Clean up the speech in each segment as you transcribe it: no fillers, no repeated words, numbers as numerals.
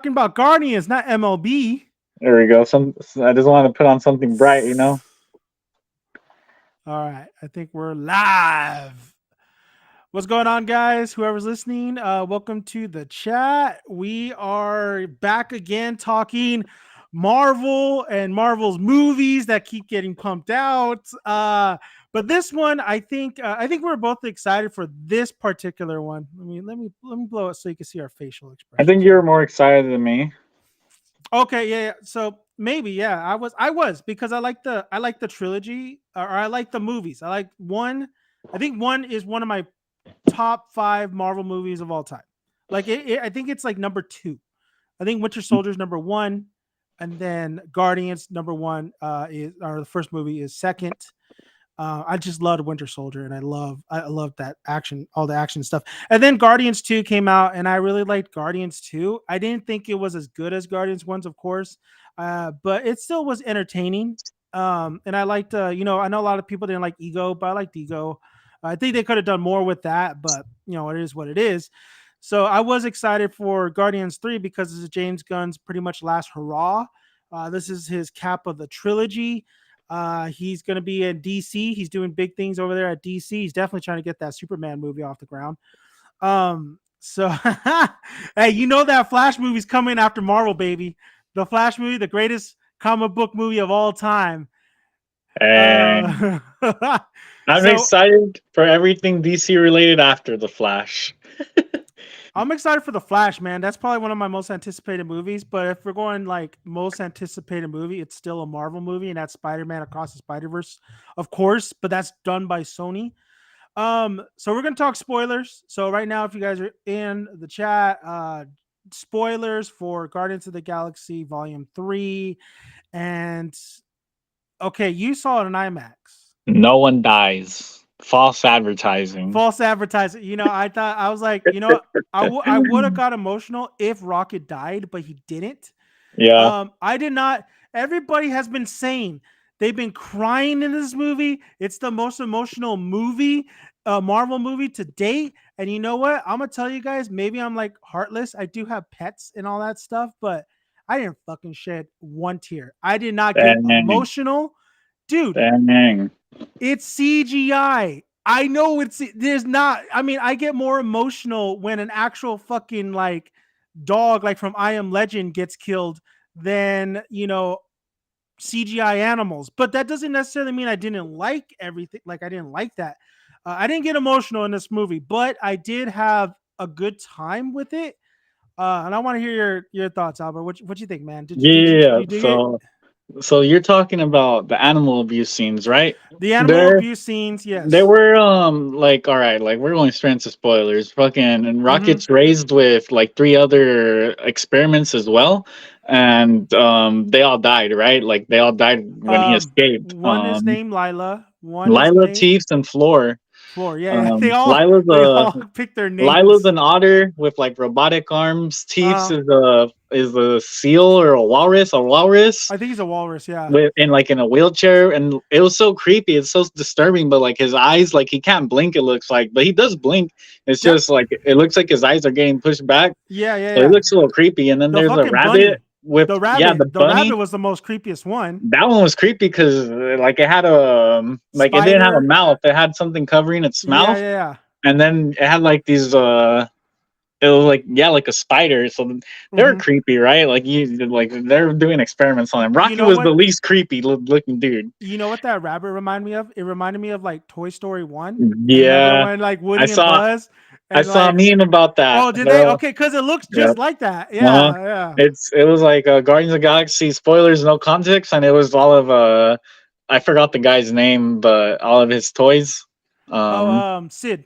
talking about Guardians, not MLB. There we go. I just want to put on something bright, you know. All right, I think we're live. What's going on, guys? Whoever's listening, welcome to the chat. We are back again talking Marvel and Marvel's movies that keep getting pumped out. But this one, I think we're both excited for this particular one. Let me blow it so you can see our facial I think expressions you're here. more excited than me. Okay, yeah. So maybe, yeah, I was because I like the trilogy, or I like the movies. I like one. I think one is one of my top five Marvel movies of all time. Like I think it's like number two. I think Winter Soldier's number one, and then Guardians number one is, or the first movie is second. I just loved Winter Soldier, and I love that action, all the action stuff. And then Guardians 2 came out, and I really liked Guardians 2. I didn't think it was as good as Guardians 1's, of course, but it still was entertaining. And I liked, I know a lot of people didn't like Ego, but I liked Ego. I think they could have done more with that, but it is what it is. So I was excited for Guardians 3 because this is James Gunn's pretty much last hurrah. This is his cap of the trilogy. He's going to be in DC. He's doing big things over there at DC. He's definitely trying to get that Superman movie off the ground. So hey, that Flash movie's coming after Marvel, baby. The Flash movie, the greatest comic book movie of all time. And Uh, I'm so excited for everything DC related after the Flash. I'm excited for the Flash, man. That's probably one of my most anticipated movies. But if we're going like most anticipated movie, it's still a Marvel movie, and that's Spider-Man Across the Spider-Verse, of course. But that's done by Sony. So we're gonna talk spoilers. So right now, if you guys are in the chat, spoilers for Guardians of the Galaxy Volume 3. And okay, you saw it in IMAX. No one dies. False advertising. False advertising. I thought I was like, I would have got emotional if Rocket died, but he didn't. Yeah. I did not. Everybody has been saying they've been crying in this movie. It's the most emotional movie, Marvel movie to date. And you know what? I'm gonna tell you guys. Maybe I'm like heartless. I do have pets and all that stuff, but I didn't fucking shed one tear. I did not get Dang. emotional, dude. Dang. It's CGI. I know there's not. I mean, I get more emotional when an actual fucking like dog, like from I Am Legend, gets killed than CGI animals. But that doesn't necessarily mean I didn't like everything. Like I didn't like that. I didn't get emotional in this movie, but I did have a good time with it. And I want to hear your thoughts, Albert. What you think, man? Did Yeah. you dig it? So you're talking about the animal abuse scenes, right? The animal There abuse scenes, They yes. were like, all right, like we're going straight into spoilers. Fucking and Mm-hmm. Rocket's raised with like three other experiments as well, and they all died, right? Like they all died when he escaped. One is named Lila. One is Lila, named Teefs, and Floor. Floor. Yeah, they all Lila's they a all pick their Lila's names. an otter with like robotic arms. Teefs Uh, is a seal or a walrus. A walrus I think he's a walrus. Yeah. with in like in a wheelchair, and it was so creepy, it's so disturbing, but like his eyes, like he can't blink, it looks like, but he does blink. It's Yep. just like it looks like his eyes are getting pushed back, Yeah. Yeah. so it Yeah. looks a little creepy. And then The there's a fucking rabbit bunny. with, The yeah, rabbit. the The rabbit bunny. was the most creepiest one. That one was creepy because like it had a like it didn't have a Spider. mouth, it had something covering its Yeah. mouth, Yeah. Yeah. and then it had like these it was like, yeah, like a spider. So they're Mm-hmm. creepy, right? Like they're doing experiments on him. You Rocky know was the what? least creepy looking dude. You know what that rabbit reminded me of? It reminded me of like Toy Story 1. And remember Yeah, when like I Woody and saw Buzz I and saw a like, meme about that. oh, did they? Okay, because it looks Yeah, just like that. uh-huh. Yeah, yeah. It was like Guardians of the Galaxy spoilers, no context, and it was all of I forgot the guy's name, but all of his toys. Oh, Um, Sid.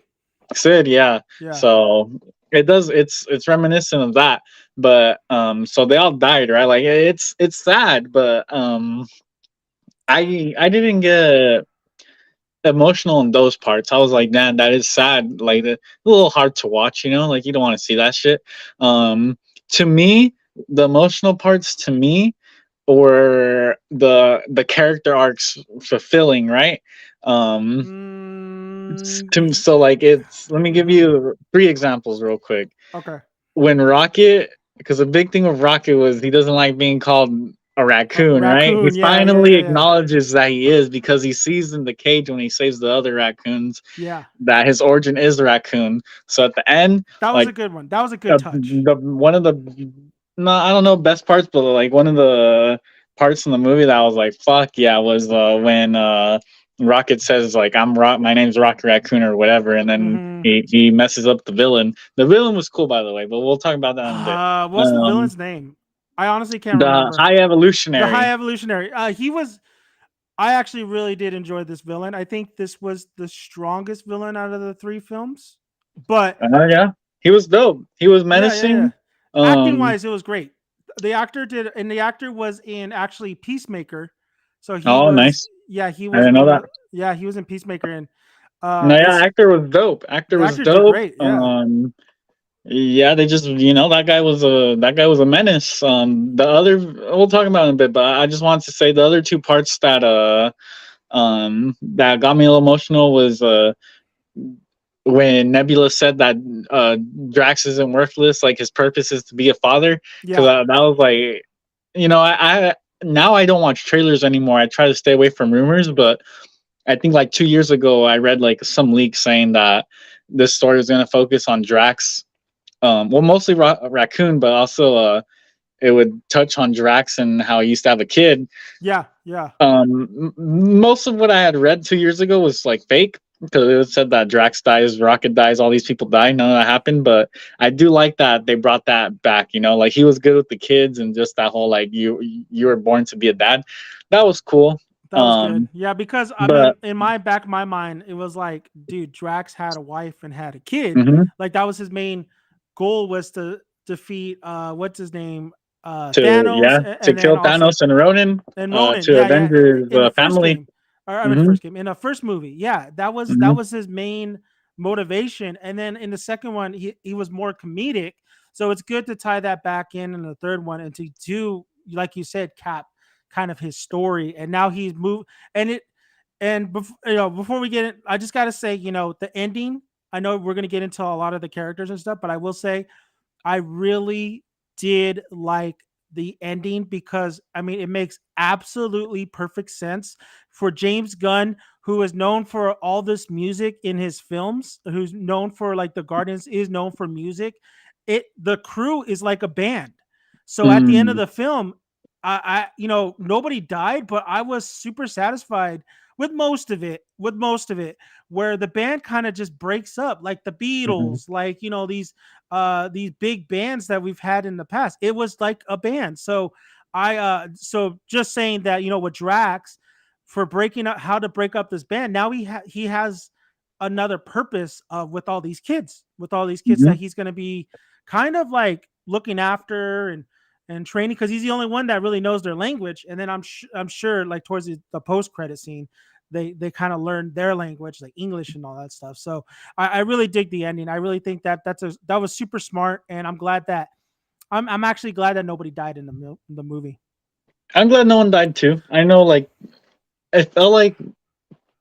Sid, yeah. Yeah. So it's reminiscent of that, but so they all died, right? Like it's sad, but I didn't get emotional in those parts. I was like, man, that is sad. Like a little hard to watch, you know, like you don't want to see that shit. To me, the emotional parts to me were the character arcs fulfilling, right? Um, Mm, so like it's let me give you three examples real quick. okay. When Rocket because the big thing with Rocket was he doesn't like being called a raccoon, right? He Raccoon. Yeah, yeah, finally yeah, yeah, acknowledges that he is because he sees in the cage when he saves the other raccoons yeah. that his origin is a raccoon. So at the end, That was like a good one. That was a good touch. the one of the no, I don't know best parts, but like one of the parts in the movie that I was like, fuck yeah, was when Rocket says like my name's Rocket Raccoon or whatever, and then Hmm. he messes up the villain. The villain was cool by the way, but we'll talk about that in a bit. What's the villain's name? I honestly can't The remember. High The High Evolutionary. Evolutionary. He was. I actually really did enjoy this villain. I think this was the strongest villain out of the three films. But Yeah, he was dope. He was yeah, yeah, yeah. menacing. Acting Um, wise, it was great. The actor did, and the actor was in actually Peacemaker. So he oh, was, nice. yeah, he I was didn't know one that. of, yeah, he was in Peacemaker, and No, yeah, this actor was dope. Actor the was actor did dope. great. Yeah, Yeah, they just that guy was a menace. The other we'll talk about it in a bit, but I just wanted to say the other two parts that got me a little emotional was when Nebula said that Drax isn't worthless, like his purpose is to be a father. Because yeah, that was like, I now I don't watch trailers anymore. I try to stay away from rumors, but I think like 2 years ago I read like some leak saying that this story was going to focus on Drax. Well, mostly Raccoon, but also it would touch on Drax and how he used to have a kid. yeah, yeah. Most of what I had read 2 years ago was like fake because it said that Drax dies, Rocket dies, all these people die. None of that happened, but I do like that they brought that back. Like he was good with the kids and just that whole like you were born to be a dad. That was cool. That was good. Yeah, because I mean, But in my back of my mind, it was like, dude, Drax had a wife and had a kid. mhm, Like that was his main goal was to defeat what's his name? to Thanos yeah to and then kill also Thanos and Ronan, and Ronan. to Yeah, yeah. avenge his In the first family. game. Or I mean the Hmm. first game. In the first movie. Yeah, that Hmm. was his main motivation. And then in the second one, he was more comedic. So it's good to tie that back in the third one and to do, like you said, cap kind of his story. And now he's moved and it and before we get it, I just gotta say, the ending. I know we're gonna get into a lot of the characters and stuff, but I will say I really did like the ending because I mean it makes absolutely perfect sense for James Gunn, who is known for all this music in his films, who's known for like the Guardians is known for music. The crew is like a band. So at the end of Mm. the film, nobody died, but I was super satisfied with most of it. Where the band kind of just breaks up, like the Mhm. Beatles, like these big bands that we've had in the past. It was like a band. So so just saying that, with Drax for breaking up how to break up this band, now he has another purpose of with all these kids Mhm. that he's going to be kind of like looking after and training because he's the only one that really knows their language. And then I'm sure like towards the post credit scene, they kind of learn their language, like English and all that stuff. So I really dig the ending. I really think that that was super smart, and I'm actually glad that nobody died in the movie. I'm glad no one died too. I know, like, it felt like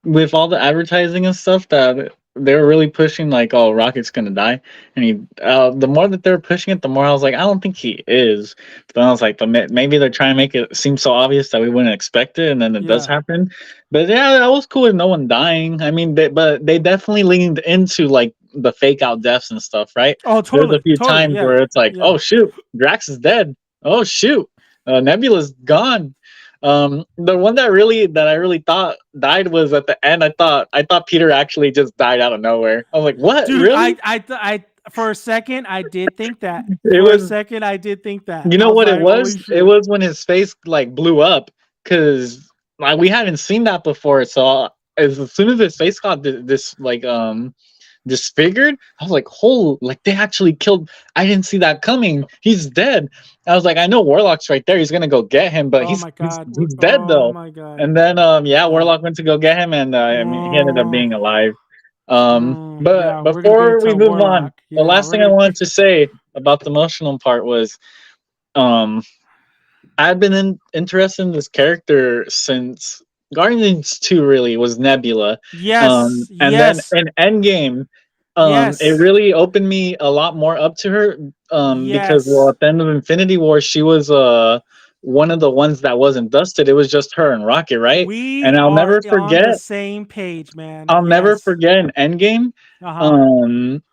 with all the advertising and stuff that they were really pushing, like, oh, Rocket's gonna die, and the more that they're pushing it, the more I was like, I don't think he is. But then I was like, but maybe they're trying to make it seem so obvious that we wouldn't expect it, and then it does Yeah. happen. But yeah, that was cool with no one dying. I mean, but they definitely leaned into like the fake out deaths and stuff, right? Oh, There's a few totally. times Yeah. where it's like, Yeah. oh shoot, Drax is dead. Oh shoot, Nebula's gone. The one that I really thought died was at the end. I thought Peter actually just died out of nowhere. I was like, what? Dude, Really? I for a second I did think that. It For a was. second I did think that. You I know was what it like, was? holy It shit. was when his face like blew up because like we hadn't seen that before. So as soon as his face got this like disfigured, I was like, "Holy!" Like they actually killed. I didn't see that coming. He's dead. I was like, I know Warlock's right there. He's gonna go get him, but Oh my god. he's dead Oh though. my god. And then yeah, Yeah. Warlock went to go get him, and I mean he ended up Oh, being alive. But yeah, we're gonna get before we into move on, Warlock. the Yeah, last we're thing I gonna. wanted to say about the emotional part was um I've been interested in this character since Guardians 2 really was Nebula. Yes, And then yes. in Endgame, It Yes. really opened me a lot more up to her. Because well, Yes. at the end of Infinity War, she was one of the ones that wasn't dusted. It was just her and Rocket, right? We And are on the same page, man. I'll never Yes. forget in Endgame, Uh-huh.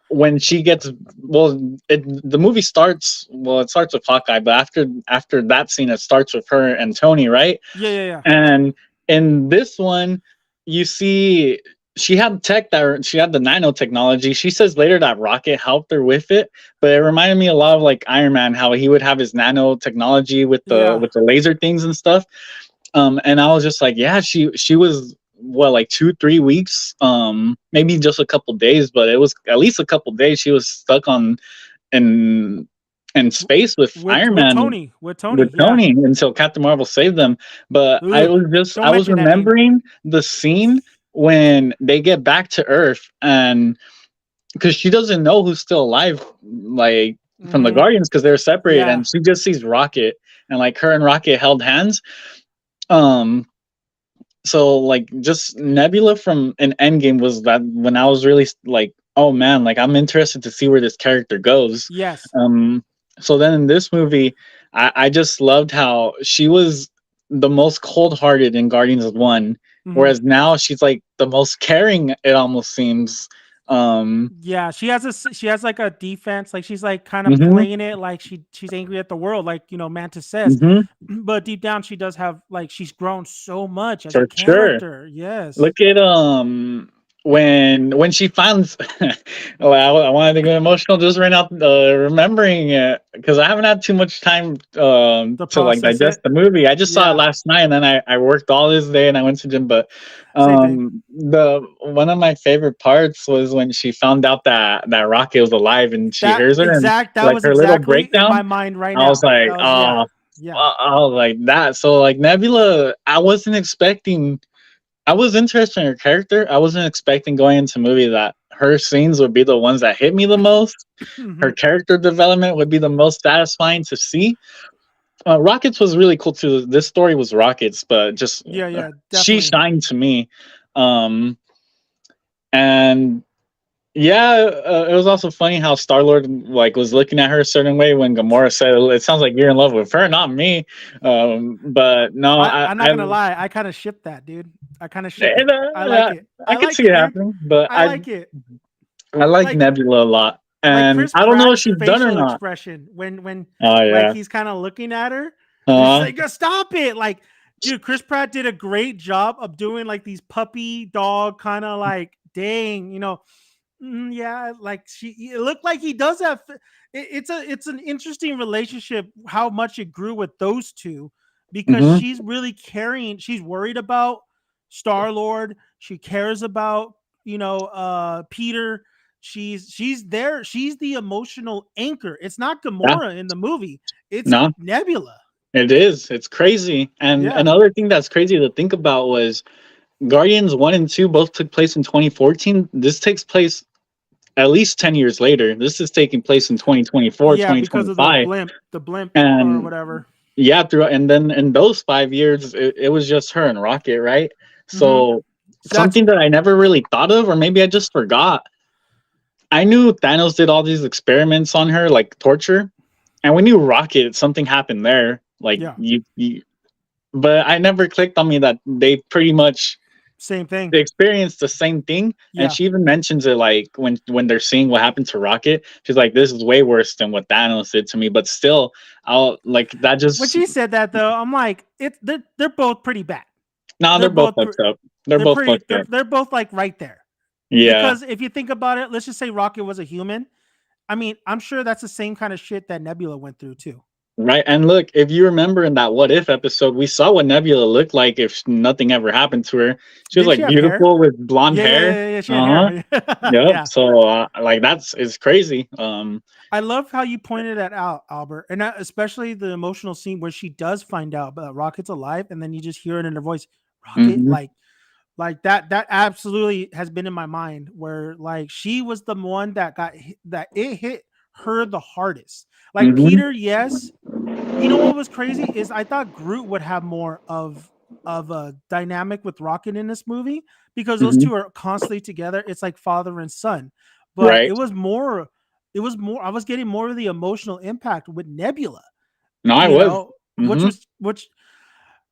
when she gets well, the movie starts. Well, it starts with Hawkeye, but after that scene, it starts with her and Tony, right? Yeah, yeah, yeah. And in this one, you see she had she had the nanotechnology. She says later that Rocket helped her with it, but it reminded me a lot of like Iron Man, how he would have his nanotechnology Yeah. with the laser things and stuff. And I was just like, yeah, she was what, like 2 3 weeks, maybe just a couple days, but it was at least a couple days. She was stuck on in in space with Iron Man, With Tony. with Yeah. Tony, until Captain Marvel saved them. But Ugh. I Don't was mention that name. remembering the scene when they get back to Earth, and because she doesn't know who's still alive, like from the Mm-hmm. Guardians, because they're separated, Yeah. and she just sees Rocket, and like her and Rocket held hands. Um, so like just Nebula from an Endgame was that when I was really like, oh man, like I'm interested to see where this character goes. Yes. um so then in this movie, I just loved how she was the most cold-hearted in Guardians of One, Mm-hmm. whereas now she's like the most caring, it almost seems. um Yeah, she has like a defense, like she's like kind of mhm, playing it like she's angry at the world, like Mantis says, mhm, but deep down she does have like she's grown so much as a for sure. character. Yes. Look at when she finds well, I wanted to get emotional just right now, remembering it, because I haven't had too much time To to like process digest it. the movie. I just saw it Yeah, last night, and then I worked all this day and I went to gym. But same thing. the one of my favorite parts was when she found out that Rocket was alive, and she hears her, and That like was her little exactly in my breakdown. mind right I was now. like, That was yeah. oh, Yeah. I was like that. So like Nebula, I was interested in her character. I wasn't expecting going into a movie that her scenes would be the ones that hit me the most. Her Mhm. character development would be the most satisfying to see. Rockets was really cool too. This story was Rockets, but just Yeah, yeah, she definitely. shined to me. Um, and yeah, it was also funny how Star Lord like was looking at her a certain way when Gamora said, "It sounds like you're in love with her, not me." But no, I'm not gonna lie, I kind of ship that, dude. I kind of ship and, it. I like it. I I could like see it it, man. happening, but I like it. I like Like Nebula a lot, and Chris I don't know if Pratt's she's done or facial not. expression when Oh like yeah, he's kind of looking at her, and she's uh, like, "Stop it!" Like, dude, Chris Pratt did a great job of doing like these puppy dog kind of like, dang, yeah, like it looked like he does have. It's an interesting relationship. How much it grew with those two, because hmm, she's really carrying. She's worried about Star Lord. She cares about Peter. She's there. She's the emotional anchor. It's not yeah, Gamora in the movie. It's no, Nebula. it is. It's crazy. And Yeah. another thing that's crazy to think about was Guardians 1 and 2 both took place in 2014. This takes place at least 10 years later. This is taking place in 2024, Yeah, because of 2025. the blimp or And whatever. yeah, and then in those 5 years, it was just her and Rocket, right? Hmm. So That's something that I never really thought of, or maybe I just forgot. I knew Thanos did all these experiments on her, like torture, and we knew Rocket, something happened there. Like yeah, but I never clicked on me that they pretty much same thing. experienced the same thing. And Yeah. she even mentions it like when they're seeing what happened to Rocket. She's like, "This is way worse than what Thanos did to me." But still, I'll like that. When Just she said that though, I'm like, they're both pretty bad. nah, They're they're both both fucked up. They're both fucked up. they're both like right there. Yeah. Because if you think about it, let's just say Rocket was a human. I mean, I'm sure that's the same kind of shit that Nebula went through too. Right. And look, if you remember in that What If episode, we saw what Nebula looked like if nothing ever happened to her. She was Didn't she like have hair? beautiful with blonde Yeah, yeah, hair. yeah, yeah. She had Uh huh. hair. Yep. Yeah. So like that's it's crazy. I love how you pointed that out, Albert, and especially the emotional scene where she does find out that Rocket's alive, and then you just hear it in her voice, Rocket, Mhm, like that absolutely has been in my mind, where like she was the one that that it hit her the hardest. Like mhm, Peter, yes. You know what was crazy is I thought Groot would have more of a dynamic with Rocket in this movie, because those mhm, two are constantly together. It's like father and son. but Right. it was more. I was getting more of the emotional impact with Nebula, No, I you was. know, Mm-hmm. which.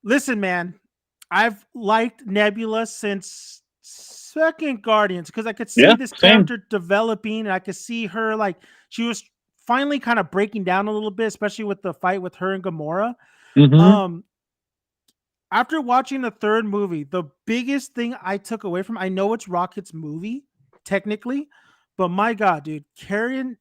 Listen, man, I've liked Nebula since second Guardians because I could see Yeah. this Same. character developing, and I could see her like she was finally kind of breaking down a little bit, especially with the fight with her and Gamora. Mm-hmm. Um, after watching the third movie, the biggest thing I took away from I know it's Rocket's movie technically, but my God, dude, Carrion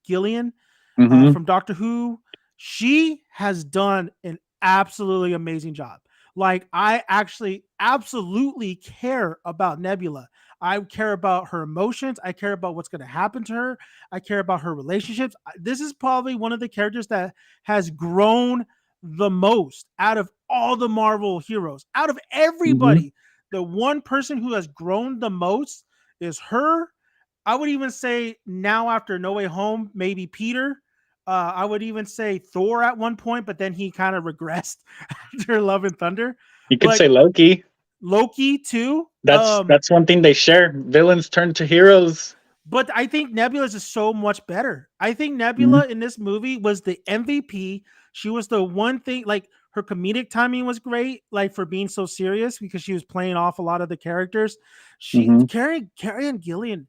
Gillian Mm-hmm. from Doctor Who, she has done an absolutely amazing job. Like I actually absolutely care about Nebula. I care about her emotions. I care about what's going to happen to her. I care about her relationships. This is probably one of the characters that has grown the most out of all the Marvel heroes. Out of Mm-hmm. everybody, the one person who has grown the most is her. I would even say now after No Way Home, maybe Peter. I would even say Thor at one point, but then he kind of regressed after Love and Thunder. You could But say Loki. Loki too. That's one thing they share. Villains turn to heroes. But I think Nebula is just so much better. I think Mhm. Nebula in this movie was the MVP. She was the one thing, like her comedic timing was great, like for being so serious because she was playing off a lot of the characters. Mhm. Carrie and Gillian,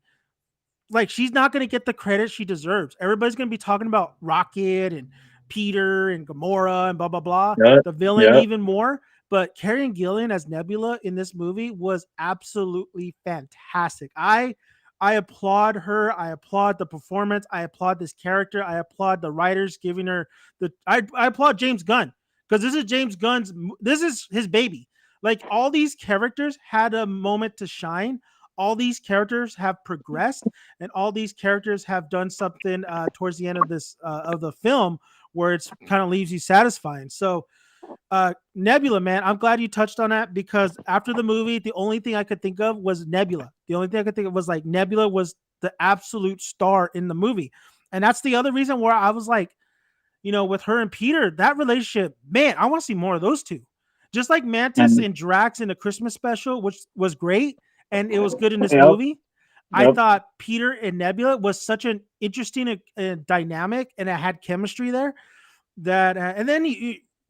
like she's not going to get the credit she deserves. Everybody's going to be talking about Rocket and Peter and Gamora and blah blah blah, Yep. the villain Yep. even more. But Carrie Gillian as Nebula in this movie was absolutely fantastic. I applaud her. I applaud the performance. I applaud this character. I applaud the writers giving her the. I applaud James Gunn because this is James Gunn's. This is his baby. Like all these characters had a moment to shine. All these characters have progressed, and all these characters have done something towards the end of this of the film where it's kind of leaves you satisfying. So Nebula, man, I'm glad you touched on that because after the movie, the only thing I could think of was Nebula. The only thing I could think of was like Nebula was the absolute star in the movie. And that's the other reason where I was like, with her and Peter, that relationship, man, I want to see more of those two. Just like Mantis And and Drax in the Christmas special, which was great and it was good in this yep. movie. I Yep. thought Peter and Nebula was such an interesting dynamic and it had chemistry there that and then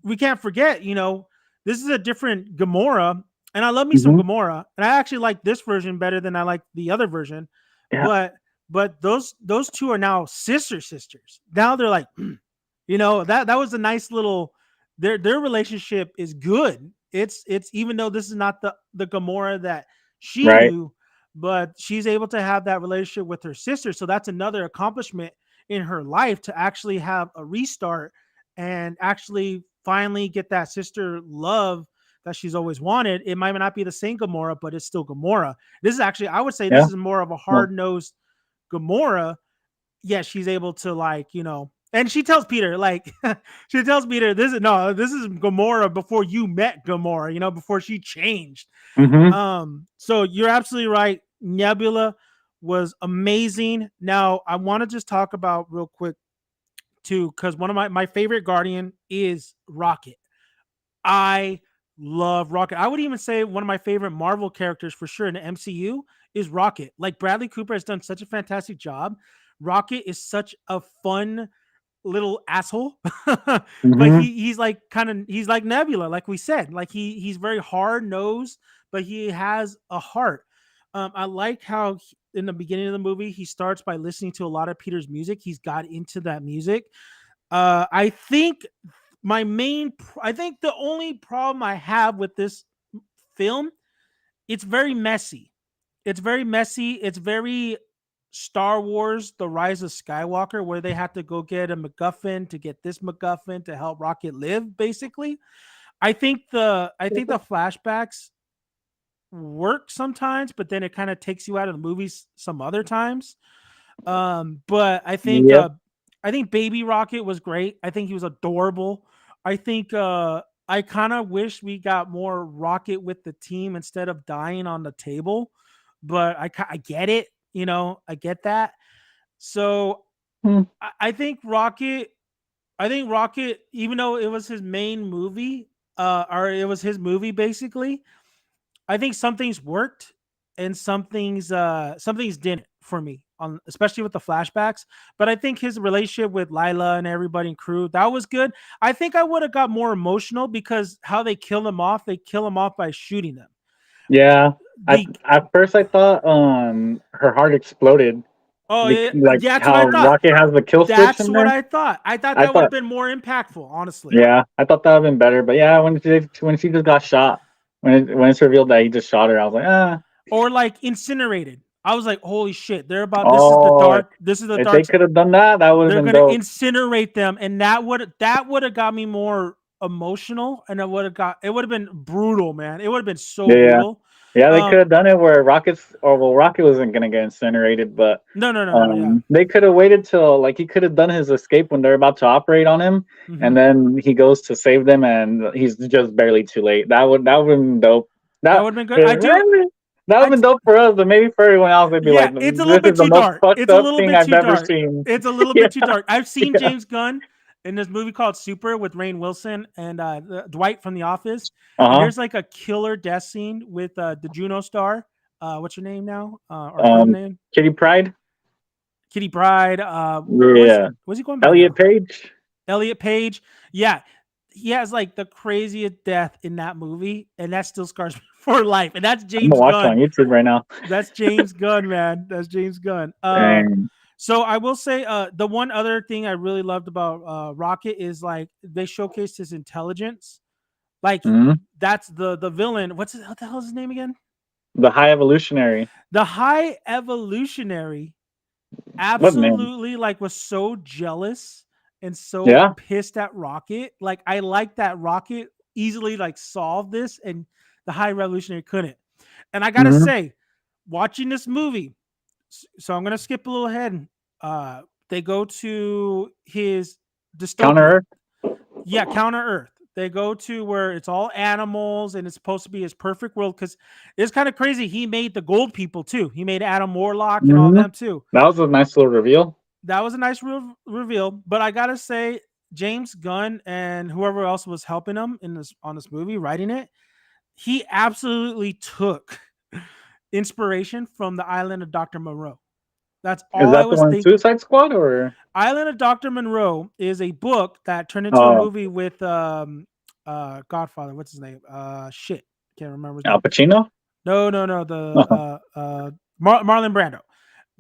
we can't forget, this is a different Gamora, and I love me some Mhm. Gamora, and I actually like this version better than I like the other version, Yeah. but those two are now sisters. Now they're like, that was a nice little their relationship is good. It's even though this is not the Gamora that she Right. knew, but she's able to have that relationship with her sister. So that's another accomplishment in her life to actually have a restart and actually finally get that sister love that she's always wanted. It might not be the same Gamora, but it's still Gamora. This is actually, I would say, this Yeah. is more of a Well. hard nosed Gamora. Yeah, she's able to and she tells Peter she tells Peter this is Gamora before you met Gamora, before she changed. Mhm. So you're absolutely right. Nebula was amazing. Now I want to just talk about real quick too, because one of my favorite Guardian is Rocket. I love Rocket. I would even say one of my favorite Marvel characters for sure in the MCU is Rocket. Like Bradley Cooper has done such a fantastic job. Rocket is such a fun little asshole, but Mhm. he's like he's like Nebula, like we said. Like he's very hard nosed, but he has a heart. I like how in the beginning of the movie he starts by listening to a lot of Peter's music. He's got into that music. I think I think the only problem I have with this film, it's very messy. It's very messy. It's very Star Wars: The Rise of Skywalker, where they have to go get a MacGuffin to get this MacGuffin to help Rocket live. Basically, I think the flashbacks work sometimes, but then it kind of takes you out of the movies some other times. But Yep. I think Baby Rocket was great. I think he was adorable. I think I kind of wish we got more Rocket with the team instead of dying on the table. But I get it, I get that. So Mm. I think Rocket, even though it was his main movie, or it was his movie basically, I think some things worked and some things didn't for me, on especially with the flashbacks. But I think his relationship with Lila and everybody in crew, that was good. I think I would have got more emotional because how they kill him off, they kill him off by shooting them. Yeah. The At first I thought her heart exploded. Oh yeah, Like yeah, that's what I how thought. Rocket has the kill switch That's in what there. I thought. I thought I that would have thought, been more impactful, honestly. yeah, I thought that would have been better. But yeah, when she just got shot, when it's revealed that he just shot her, I was like, ah. Or like incinerated. I was like, holy shit, they're about Oh, this is the if they dark. could have done that, that would have They're been gonna dope. incinerate them, and that would have got me more emotional, and it would have been brutal, man. It would have been so Yeah, brutal. yeah, they could have done it where Rocket wasn't gonna get incinerated, but No, yeah. they could have waited till like he could have done his escape when they're about to operate on him, and Mhm. then he goes to save them, and he's just barely too late. That would have been dope. That That would have been good. that would have been dope for us, but maybe for everyone else, they'd be Yeah, like, it's a little "This bit is the too most dark. fucked It's a up little thing bit I've too ever dark. seen." It's a little Yeah, bit too dark. I've seen yeah. James Gunn in this movie called Super with Rainn Wilson and Dwight from The Office, and Uh there's like a killer death scene with the Juno star. What's her name now? Or huh. her name? Kitty Pride. Kitty Pryde. Yeah. What's he going by Elliot now? Page. Elliot Page. Yeah, he has like the craziest death in that movie, and that still scars me for life. And that's I'm gonna James watch it on Gunn. YouTube right now. That's James Gunn, man. That's James Gunn. Dang. So I will say, the one other thing I really loved about Rocket is like they showcased his intelligence. Like Mhm. that's the villain. What the hell is his name again? The High Evolutionary. The High Evolutionary. What name? Absolutely, like was so jealous and so Yeah. pissed at Rocket. Like I like that Rocket easily like solved this, and the High Revolutionary couldn't. And I gotta Mhm. say, watching this movie, so I'm gonna skip a little ahead. They go to his dystopia. Counter Earth. Yeah, Counter Earth. They go to where it's all animals and it's supposed to be his perfect world because it's kind of crazy. He made the gold people too. He made Adam Warlock and all Mhm. them too. That was a nice little reveal. That was a nice reveal. But I gotta say, James Gunn and whoever else was helping him in this on this movie, writing it, he absolutely took inspiration from the Island of Dr. Moreau. That's Is all I that the was one thinking. Suicide Squad or? Island of Dr. Monroe is a book that turned into a Oh, movie with Godfather. What's his name? Shit. Can't remember his Al name. Pacino. No. Marlon Brando.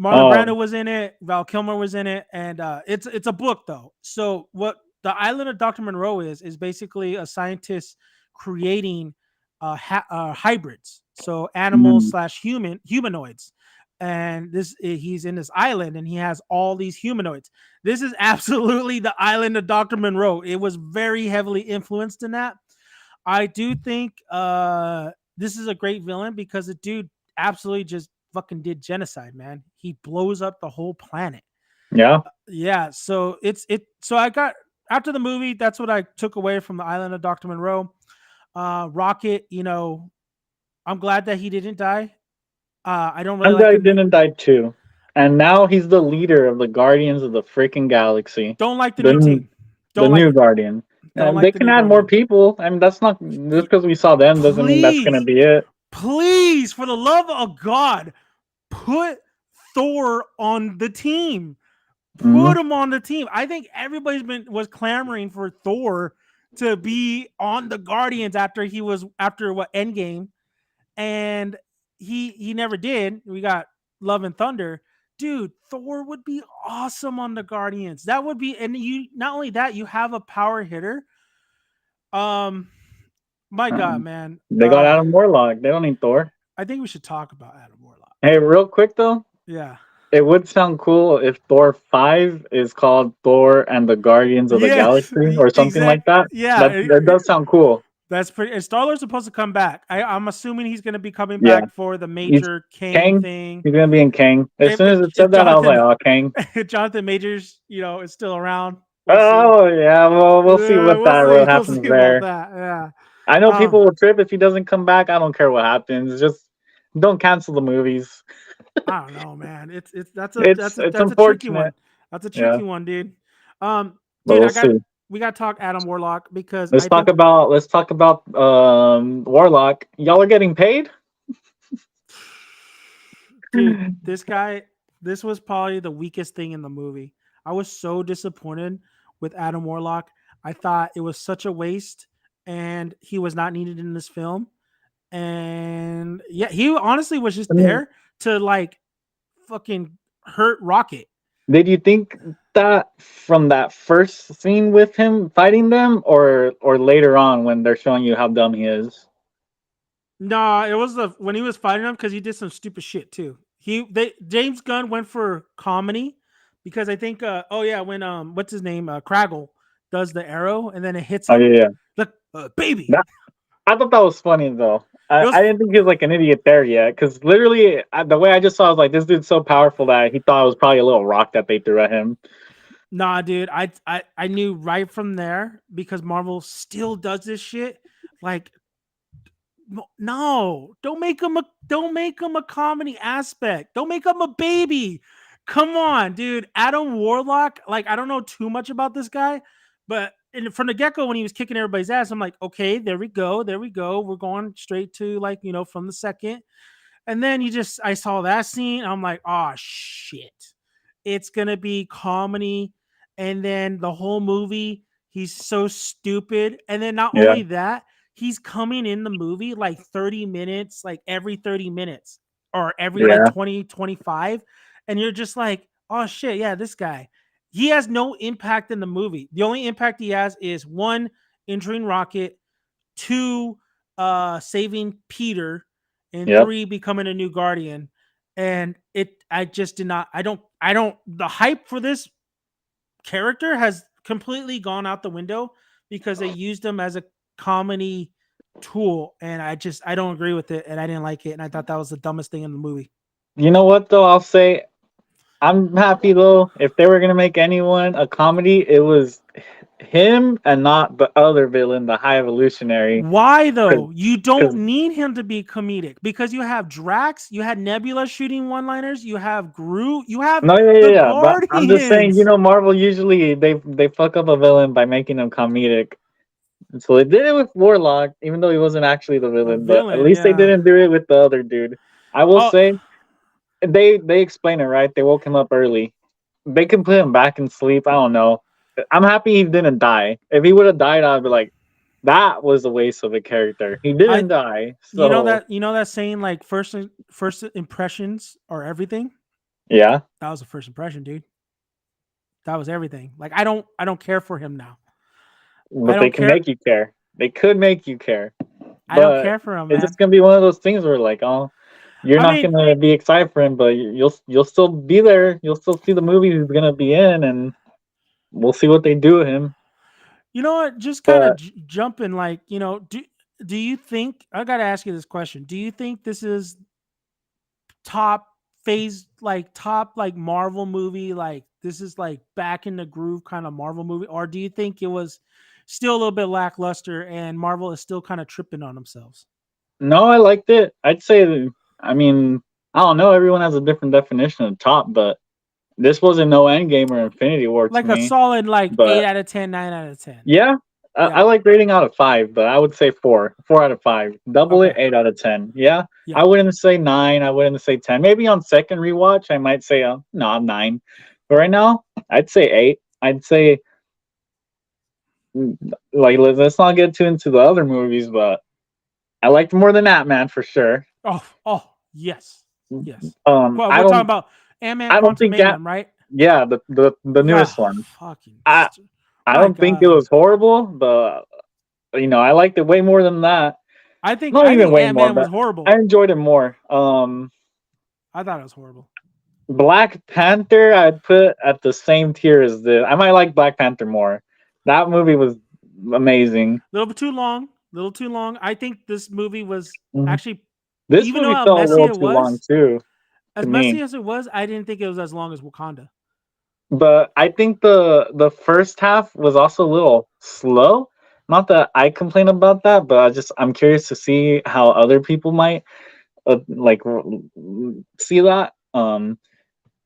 Marlon Oh. Brando was in it. Val Kilmer was in it, and it's a book though. So what the Island of Dr. Monroe is basically a scientist creating hybrids, so animals Mm. slash humanoids. And he's in this island, and he has all these humanoids. This is absolutely the Island of Dr. Monroe. It was very heavily influenced in that. I do think this is a great villain because the dude absolutely just fucking did genocide, man. He blows up the whole planet. Yeah. Yeah, so so I got after the movie, that's what I took away from the Island of Dr. Monroe. Rocket, I'm glad that he didn't die. I don't really I'm like glad he the new didn't die too. And now he's the leader of the Guardians of the freaking Galaxy. don't like the The new team. the Don't like new Guardian. don't They like the can new add more Guardian. people. I mean, that's not just because we saw them doesn't mean that's gonna Please, be it. please, for the love of God, put Thor on the team. Mhm. Put him on the team. I think everybody's was clamoring for Thor to be on the Guardians after what Endgame, and he never did. We got Love and Thunder. Dude, Thor would be awesome on the Guardians. That would be, and you not only that, you have a power hitter. Um, my God, Um, man. they got Adam Warlock. They don't need Thor. I think we should talk about Adam Warlock. Hey, real quick though, Yeah. it would sound cool if Thor 5 is called Thor and the Guardians of the Yes, Galaxy or something like exact. that. Yeah, That does sound cool. that's pretty. Star Lord's supposed to come back. I'm assuming he's going to be coming Yeah. back for the He's major Kang Kang. thing. He's gonna be in Kang. As soon as it said that, I was like, "Oh, Kang." Jonathan Majors, is still around. Oh yeah, well we'll see Yeah, what we'll happens see there. about that. Yeah. I know people will trip if he doesn't come back. I don't care what happens. Just don't cancel the movies. I don't know, man. It's It's that's a tricky one. unfortunate. That's a Yeah, tricky one, dude. but Dude, we'll see. we got to talk Adam Warlock because Let's talk about Warlock. Y'all are getting paid? dude, this guy this was probably the weakest thing in the movie. I was so disappointed with Adam Warlock. I thought it was such a waste, and he was not needed in this film. And yeah, he honestly was just I mean, there to like fucking hurt Rocket. did you think that from that first scene with him fighting them, or later on when they're showing you how dumb he is? Nah, it was the when he was fighting him because he did some stupid shit too. James Gunn went for comedy because I think oh yeah when what's his name Craggle does the arrow and then it hits Oh him yeah, like baby. yeah. I thought that was funny though. It was I didn't think he was like an idiot there yet, because literally the way I just saw, I was like, this dude's so powerful that he thought it was probably a little rock that they threw at him. Nah, dude. I knew right from there because Marvel still does this shit. Like, no, don't make him a comedy aspect. Don't make him a baby. Come on, dude. Adam Warlock. Like, I don't know too much about this guy, but from the get go when he was kicking everybody's ass, I'm like, okay, there we go, there we go. We're going straight to like from the second, and then I saw that scene. I'm like, oh shit, it's gonna be comedy, and then the whole movie, he's so stupid, and then not Yeah, only that, he's coming in the movie like 30 minutes, like every 30 minutes, or every like yeah, 20, 25, and you're just like, oh shit, yeah, this guy. He has no impact in the movie. The only impact he has is one, injuring Rocket, two, saving Peter, and yep. three, becoming a new Guardian. And I just did not. I don't. The hype for this character has completely gone out the window because they used him as a comedy tool, and I don't agree with it, and I didn't like it, and I thought that was the dumbest thing in the movie. You know what though? I'll say I'm happy though. If they were gonna make anyone a comedy, it was him and not the other villain, the High Evolutionary. Why Because, though? You don't need him to be comedic because you have Drax, you had Nebula shooting one-liners, you have Groot, you have no, yeah, yeah, the yeah. But I'm just saying, Guardians. Marvel usually they fuck up a villain by making him comedic. So they did it with Warlock, even though he wasn't actually the A villain. But at villain, least they yeah. didn't do it with the other dude. I will Oh, say they explain it right. They woke him up early. They can put him back in sleep. I don't know. I'm happy he didn't die. If he would have died, I'd be like, that was a waste of a character. He I didn't die, so you know that saying like first impressions are everything. yeah. That was the first impression, dude. That was everything. Like I don't care for him now. I But they don't can care. make you care. They could make you care, I don't but care for him, it's just man. gonna be one of those things where like, oh, you're I not mean, gonna be excited for him, but you'll still be there. You'll still see the movie he's gonna be in, and we'll see what they do with him. you know what? Just kind of But jumping, like do you think I got to ask you this question? Do you think this is top top like Marvel movie, like this is like back in the groove kind of Marvel movie, or do you think it was still a little bit lackluster and Marvel is still kind of tripping on themselves? no, I liked it. I'd say, I mean, I don't know. Everyone has a different definition of top, but this wasn't no Endgame or Infinity War to Like a me. solid like 8 But out of 10, 9 out of 10. yeah, I Yeah. like rating out of 5, but I would say 4, 4 out of 5. Double it, Okay. 8 out of 10. Yeah, Yeah. I wouldn't say 9. I wouldn't say 10. Maybe on second rewatch, I might say no, 9. But right now, I'd say 8. I'd say like let's not get too into the other movies, but I liked more than that man for sure. Oh, yes. Yes. Well, I we're talking don't about Ant-Man I don't think that. Quantumanium, right? Yeah, the newest Oh, one. fucking I I my don't think it god. was horrible, but I liked it way more than that. Not I even think way more, Ant-Man was but I horrible. enjoyed it more. I thought it was horrible. Black Panther, I'd put at the same tier as this. I might like Black Panther more. That movie was amazing. A little bit too long. A little too long. I think this movie was Mhm. actually, This even though movie how felt a messy little it too long was, too to as messy me. as it was, I didn't think it was as long as Wakanda. But I think the first half was also a little slow. Not that I complain about that, but I'm curious to see how other people might see that.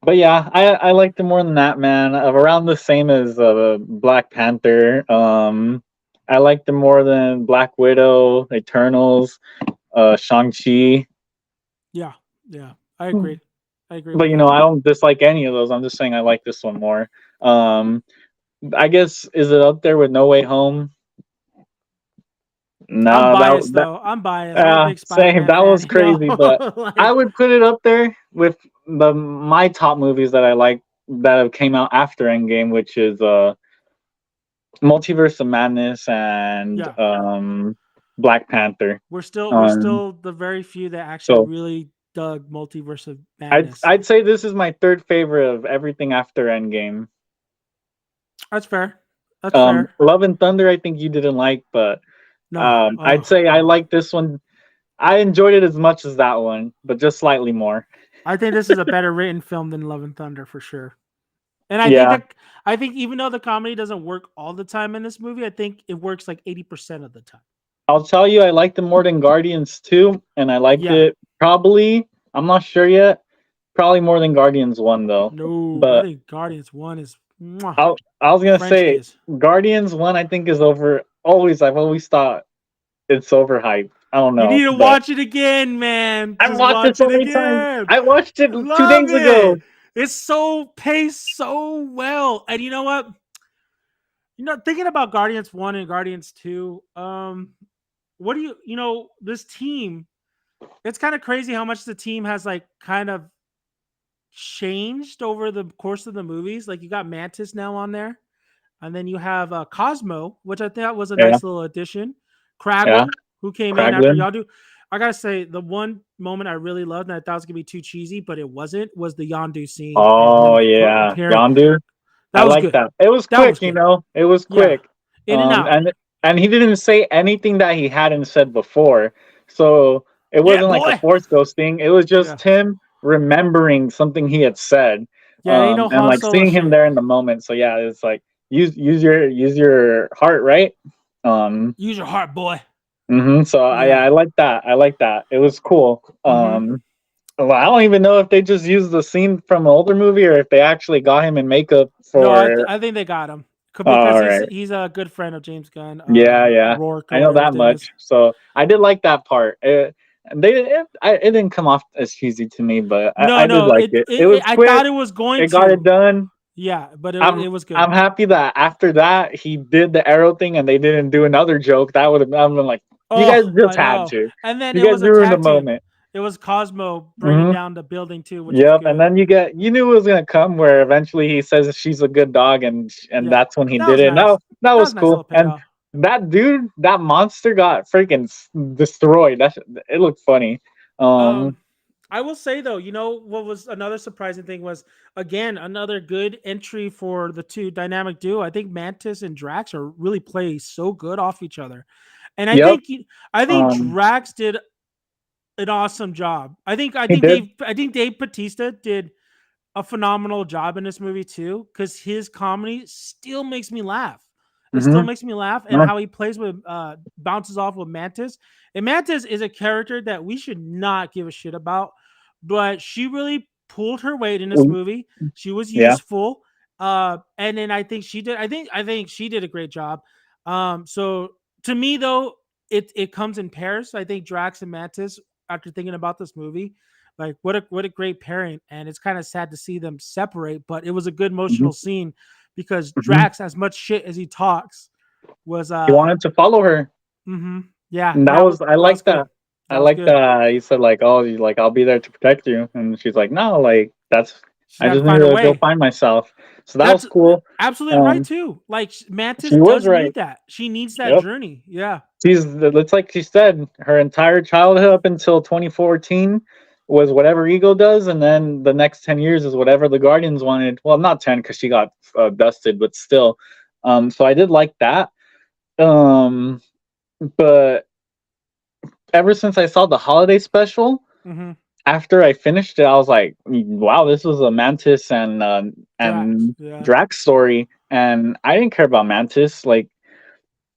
But yeah, I liked it more than that, man. Around the same as Black Panther. I liked it more than Black Widow, Eternals, Shang Chi. Yeah, yeah, I agree. I agree but with you know, that. I don't dislike any of those. I'm just saying I like this one more. Um, I guess is it up there with No Way Home? I'm No, biased that though. I'm biased. I'm a big same. Spider-Man That fan. was You know, crazy, but I like would put it up there with my top movies that I like that have came out after Endgame, which is Multiverse of Madness and yeah, Black Panther. we're Um, still the very few that actually so really dug Multiverse of I'd Madness. I'd say this is my third favorite of everything after Endgame. That's fair. That's fair. Love and Thunder, I think you didn't like, but No, I'd oh say I no. like this one. I enjoyed it as much as that one, but just slightly more. I think this is a better written film than Love and Thunder for sure. And Yeah, I think even though the comedy doesn't work all the time in this movie, I think it works like 80% of the time. I'll tell you, I liked it more than Guardians 2, and I liked Yeah. it probably, I'm not sure yet, probably more than Guardians 1 though. No, I But think Guardians 1 is mwah, I was gonna French say kiss. Guardians 1 I think is over I've always thought it's overhyped. I don't You need know, to but watch it again, man. I've Just watched it watch so it many times. again. I watched it two Love days ago. it. It's so paced so well. And you know what? You know, thinking about Guardians 1 and Guardians 2, what do you know, this team, it's kind of crazy how much the team has like kind of changed over the course of the movies. Like you got Mantis now on there, and then you have Cosmo, which I thought was a Yeah, nice little addition. yeah, Kraglin, who came in after Kraglin. Yondu. I gotta say, the one moment I really loved, and I thought it was gonna be too cheesy, but it wasn't, was the Yondu scene and Oh him yeah, appearing. Yondu. I That was like good. that. It was That was quick, you good. know. It was Yeah, quick. in and out. And he didn't say anything that he hadn't said before. So it Yeah, wasn't like a boy. force ghost thing. It was Yeah, just him remembering something he had said. yeah. Ain't no And Han like Solo seeing him shit. there in the moment. So yeah, it's like use your heart, right? Um Use your heart, boy. So Yeah. I like that. I like that. It was cool. Mm-hmm. Well, I don't even know if they just used the scene from an older movie or if they actually got him in makeup No, for. I think they got him because All right. he's a good friend of James Gunn, Yeah, yeah. Rourke or I know whatever his that name is. much. So I did like that part. It didn't come off as cheesy to me, but No, I did no, like it. It was I quick. thought it was going It got it to. done. Yeah, but I'm it was good. I'm happy that after that he did the arrow thing and they didn't do another joke. That would have been like, you guys Oh, just I had know. to. And then You it guys was a ruined the tag team. moment. It was Cosmo bringing Hmm. down the building too, which was Yep, and good. then you knew it was gonna come where eventually he says she's a good dog, and Yeah, that's when he that did was it. nice. No, that That was was a nice little cool. And payoff. that dude, that monster got freaking destroyed. It looked funny. Um, Um, I will say though, you know what was another surprising thing was again another good entry for the two dynamic duo. I think Mantis and Drax are really play so good off each other, and yep. I think Um, Drax did an awesome job. he did. I think Dave Batista did a phenomenal job in this movie too, because his comedy still makes me laugh. It still Hmm. makes me laugh, and how he plays with bounces off with Mantis. And Mantis is a character that we should not give a shit about, but she really pulled her weight in this movie. She was Yeah. useful, and then I think she did. I think she did a great job. So to me though, it comes in pairs. I think Drax and Mantis, after thinking about this movie, like what a great pairing, and it's kind of sad to see them separate, but it was a good Hmm. emotional scene because Hmm. Drax, as much shit as he talks, was He wanted to follow her. yeah, And I that was like good. that. I That was like good. that. He said like, "Oh, like I'll be there to protect you," and she's like, "No, like that's She I had to just need find a to go way. find myself." So that was That's cool. absolutely right Um, too. Like Mantis she was does right. need that. She needs that Yep. journey. Yeah. It's like she said, her entire childhood up until 2014 was whatever Ego does, and then the next 10 years is whatever the Guardians wanted. Well, not 10 because she got dusted, but still. So I did like that. Um, but ever since I saw the holiday special, Mm-hmm. after I finished it, I was like, "Wow, this was a Mantis Drax. and Yeah. Drax story." And I didn't care about Mantis. Like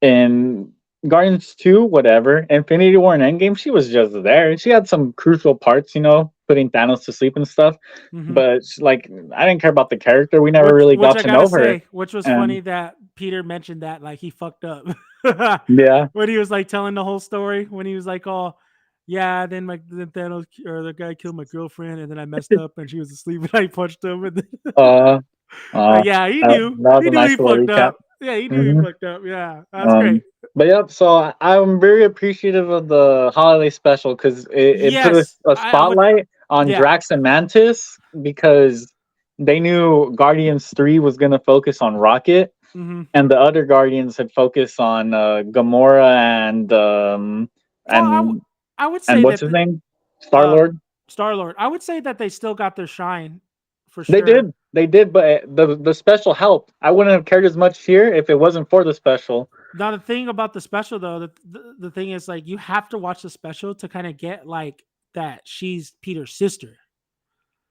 in Guardians 2, whatever, Infinity War and Endgame, she was just there. She had some crucial parts, you know, putting Thanos to sleep and stuff. Mm-hmm. But like, I didn't care about the character. We never really Which got I to gotta know her. say, which was And funny that Peter mentioned that like he fucked up yeah, when he was like telling the whole story when he was like, "Oh, Yeah, then Thanos or the guy killed my girlfriend, and then I messed up, and she was asleep, and I punched him, and then, Uh, uh, yeah, that was he a knew nice he little fucked recap. up. Yeah, he knew he Hmm. fucked up. Yeah, that's great. But yep. So I'm very appreciative of the holiday special because it put Yes, a I would. spotlight on Yeah, Drax and Mantis because they knew Guardians 3 was gonna focus on Rocket, hmm and the other Guardians had focused on Gamora well, and I would and say what's that his name, Star uh, Lord. Star Lord. I would say that they still got their shine, for They sure. did, but the special helped. I wouldn't have cared as much here if it wasn't for the special. Now the thing about the special though, the thing is like you have to watch the special to kind of get like that she's Peter's sister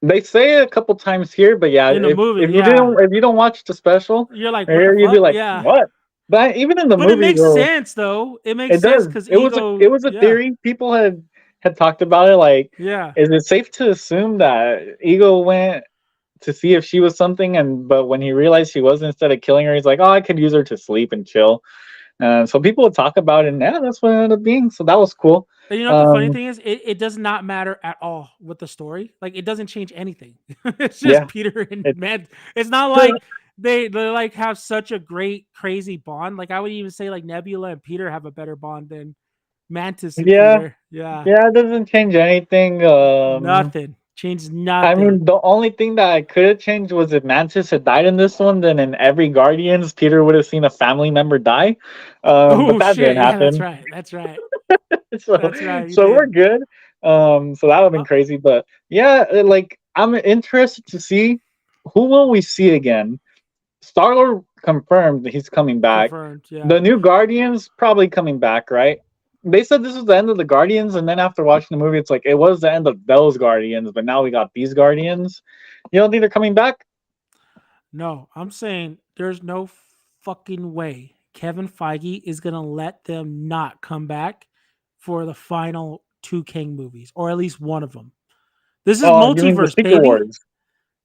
They say it a couple times here, but yeah, in the movie. Yeah, if you don't watch the special, you're like, what the here you'd be fuck? like, Yeah, what? But even in the but it movie, makes though, sense though. It makes it sense does. because It ego. was a Yeah, theory. People had talked about it. Like, yeah. is it safe to assume that Ego went to see if she was something, and but when he realized she wasn't, instead of killing her, he's like, oh, I could use her to sleep and chill. So people would talk about it, and yeah, that's what it ended up being. So that was cool. And you know what the funny Um, thing is? It does not matter at all with the story. Like it doesn't change anything. It's just yeah, Peter and it, Matt. It's not like they like have such a great crazy bond. Like I would even say like Nebula and Peter have a better bond than Mantis and yeah, Peter. Yeah. yeah, it doesn't change anything. Nothing. Changes I nothing. mean, the only thing that I could have changed was if Mantis had died in this one, then in every Guardians, Peter would have seen a family member die. But Oh that didn't shit. Yeah, that's happen. right. That's right. so, That's right. You so we're did. good. So that would have been Uh, crazy. But yeah, like I'm interested to see who will we see again. Star Lord confirmed that he's coming back. confirmed. Yeah. The new Guardians probably coming back, right? They said this was the end of the Guardians, and then after watching the movie, it's like it was the end of those Guardians, but now we got these Guardians. You don't think they're coming back? No, I'm saying there's no fucking way Kevin Feige is gonna let them not come back for the final two King movies, or at least one of them. This is Oh, you mean the multiverse, Secret baby. Wars?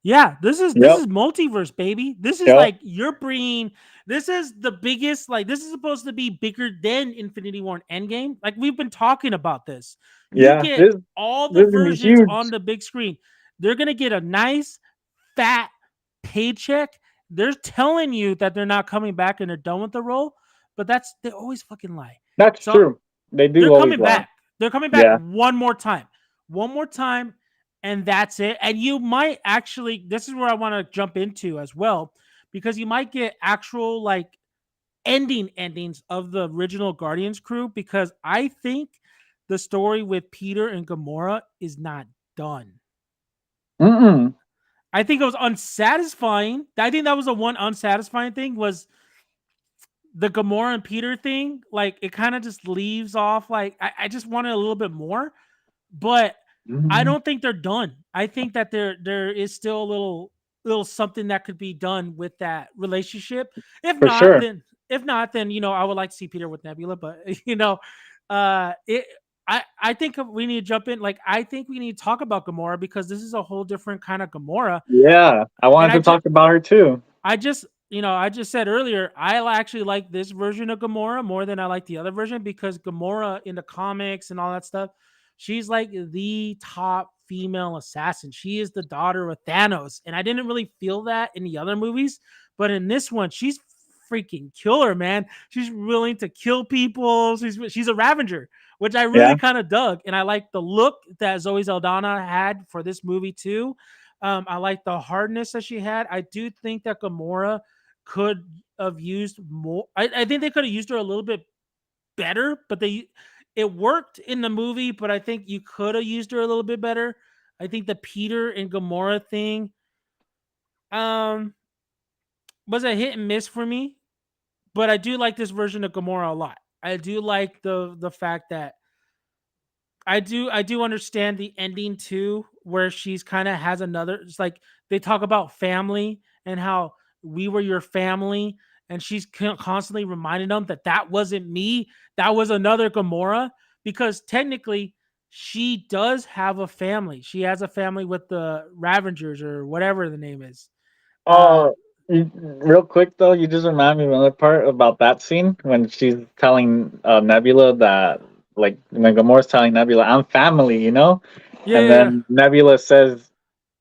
Yeah, this Yep, is multiverse, baby. This is yep, like you're bringing. This is the biggest. Like this is supposed to be bigger than Infinity War and Endgame. Like we've been talking about this. You yeah. get all the This is gonna be versions huge. on the big screen. They're gonna get a nice fat paycheck. They're telling you that they're not coming back and they're done with the role, but they always fucking lie. That's So true. They they're do always coming lie. back. They're coming back Yeah. one more time, and that's it. And you might actually, this is where I want to jump into as well, because you might get actual like endings of the original Guardians crew, because I think the story with Peter and Gamora is not done. Mm-mm. I think it was unsatisfying. I think that was the one unsatisfying thing was the Gamora and Peter thing. Like it kind of just leaves off. Like I just wanted a little bit more, but I Mhm. don't think they're done. I think that there is still a little something that could be done with that relationship. For sure. If not, then I would like to see Peter with Nebula. But it. I think we need to jump in. Like I think we need to talk about Gamora because this is a whole different kind of Gamora. Yeah, I And wanted to talk about her too. I just said earlier, actually like this version of Gamora more than I like the other version because Gamora in the comics and all that stuff, she's like the top female assassin. She is the daughter of Thanos. And I didn't really feel that in the other movies, but in this one, she's freaking killer, man. She's willing to kill people. She's a Ravager, which I Yeah. really kind of dug. And I like the look that Zoe Saldana had for this movie too. I like the hardness that she had. I do think that Gamora could have used more. I think they could have used her a little bit better, but it worked in the movie, but I think you could have used her a little bit better. I think the Peter and Gamora thing um was a hit and miss for me, but I do like this version of Gamora a lot. I do like the fact that I do understand the ending too, where she's kind of has another. It's like they talk about family and how we were your family, and she's constantly reminding them that that wasn't me, that was another Gamora, because technically she does have a family. She has a family with the Ravengers or whatever the name is. Uh, Oh, real quick though, you just remind me of another part about that scene when she's telling Nebula that like when Gamora's telling Nebula, "I'm family," you know, Yeah, and yeah, then Nebula says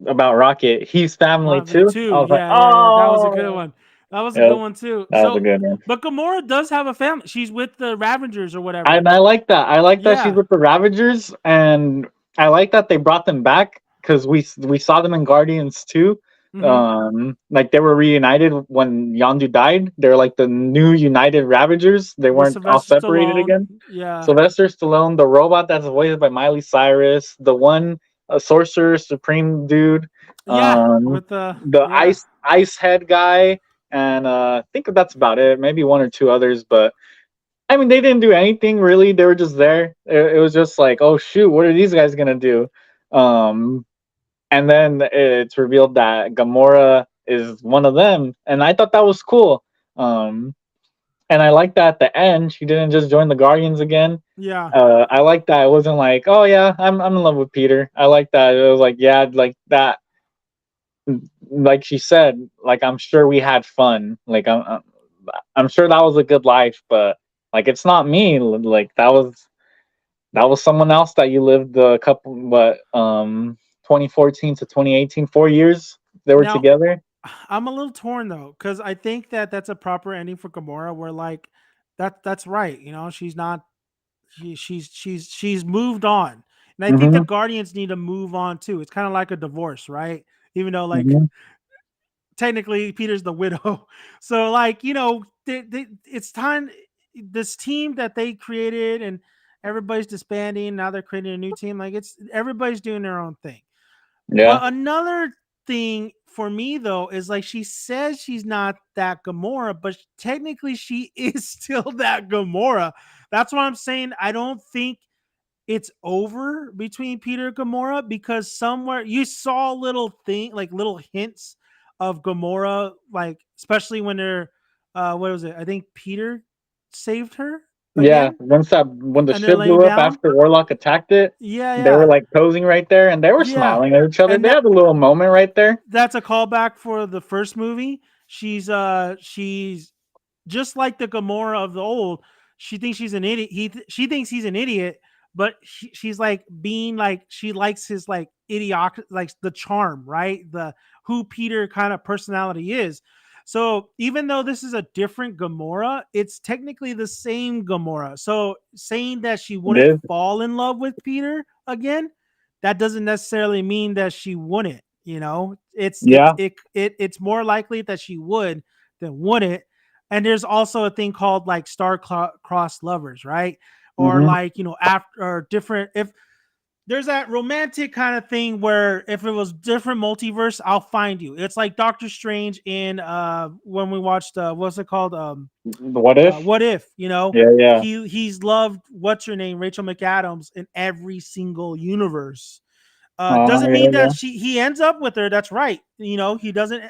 about Rocket, "He's family yeah. too." I Too. was like, Yeah, yeah, yeah. That was a good "Oh, one. That was a yeah, good one too. that was a So, good one." but Gamora does have a family. She's with the Ravengers or whatever. And I like that. I like that she's Yeah. with the Ravagers, and I like that they brought them back because we saw them in Guardians too. Hmm. Like they were reunited when Yondu died. They're like the new united Ravagers. They With weren't all Sylvester separated Stallone. again. Yeah. Sylvester Stallone, the robot that's voiced by Miley Cyrus, the one Sorcerer Supreme dude, Yeah. um, With the the yeah. ice head guy, and I think that's about it. Maybe one or two others, but I mean, they didn't do anything really. They were just there. It was just like, oh shoot, what are these guys gonna do? Um, and then it's revealed that Gamora is one of them, and I thought that was cool. Um, and I like that at the end she didn't just join the Guardians again. Yeah. I like that it wasn't like, oh yeah, I'm in love with Peter. I like that it was like, yeah, like that. Like she said, like I'm sure we had fun. Like I'm sure that was a good life, but like it's not me. Like that was someone else that you lived a couple, what 2014 to 2018, 4 years they were Now, together. I'm a little torn though, because I think that that's a proper ending for Gamora, where like that's right. You know, she's not. She's moved on, and I think the Mm-hmm, Guardians need to move on too. It's kind of like a divorce, right? Even though like mm-hmm. technically Peter's the widow, so like it's time. This team that they created and everybody's disbanding. Now they're creating a new team. Like it's everybody's doing their own thing. Yeah, But another thing for me though is like she says she's not that Gamora, but technically she is still that Gamora. That's what I'm saying. I don't think it's over between Peter and Gamora because somewhere you saw little little hints of Gamora, like especially when they're what was it? I think Peter saved her yeah. again Once that when the and they're ship laying blew up down. after Warlock attacked it, Yeah, they were yeah. like posing right there, and they were Yeah. smiling at each other. And They that had a little moment right there. that's a callback for the first movie. She's just like the Gamora of the old. She thinks she's an idiot. She thinks he's an idiot, but she's like being like she likes his like idiot, like the charm, right? The who Peter kind of personality is. So even though this is a different Gamora, it's technically the same Gamora. So saying that she It wouldn't is. fall in love with Peter again, that doesn't necessarily mean that she wouldn't. You know, Yeah. it's more likely that she would than wouldn't. And there's also a thing called like cross lovers, right? Or Mm-hmm. like after or different if there's that romantic kind of thing where if it was different multiverse, I'll find you. It's like Doctor Strange in when we watched what's it called What if? What If, Yeah, yeah. he's loved what's her name Rachel McAdams in every single universe. Oh, Doesn't yeah, mean that yeah. he ends up with her. That's right. He doesn't.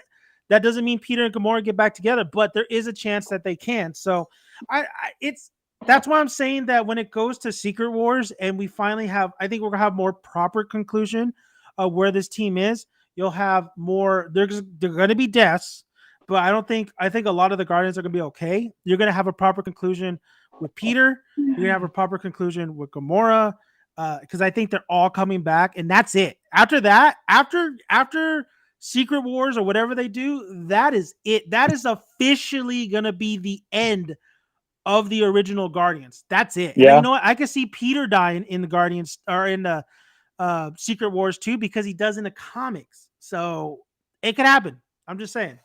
That doesn't mean Peter and Gamora get back together, but there is a chance that they can. So, it's that's why I'm saying that when it goes to Secret Wars and we finally have, I think we're gonna have more proper conclusion of where this team is. You'll have more. They're gonna be deaths, but I don't think. I think a lot of the Guardians are gonna be okay. You're gonna have a proper conclusion with Peter. You're gonna have a proper conclusion with Gamora because I think they're all coming back, and that's it. After that, after Secret Wars or whatever they do, that is it. That is officially gonna be the end of the original Guardians. That's it. And you Yeah. know what? I could see Peter dying in the Guardians or in the Secret Wars too because he does in the comics. So it could happen. I'm just saying.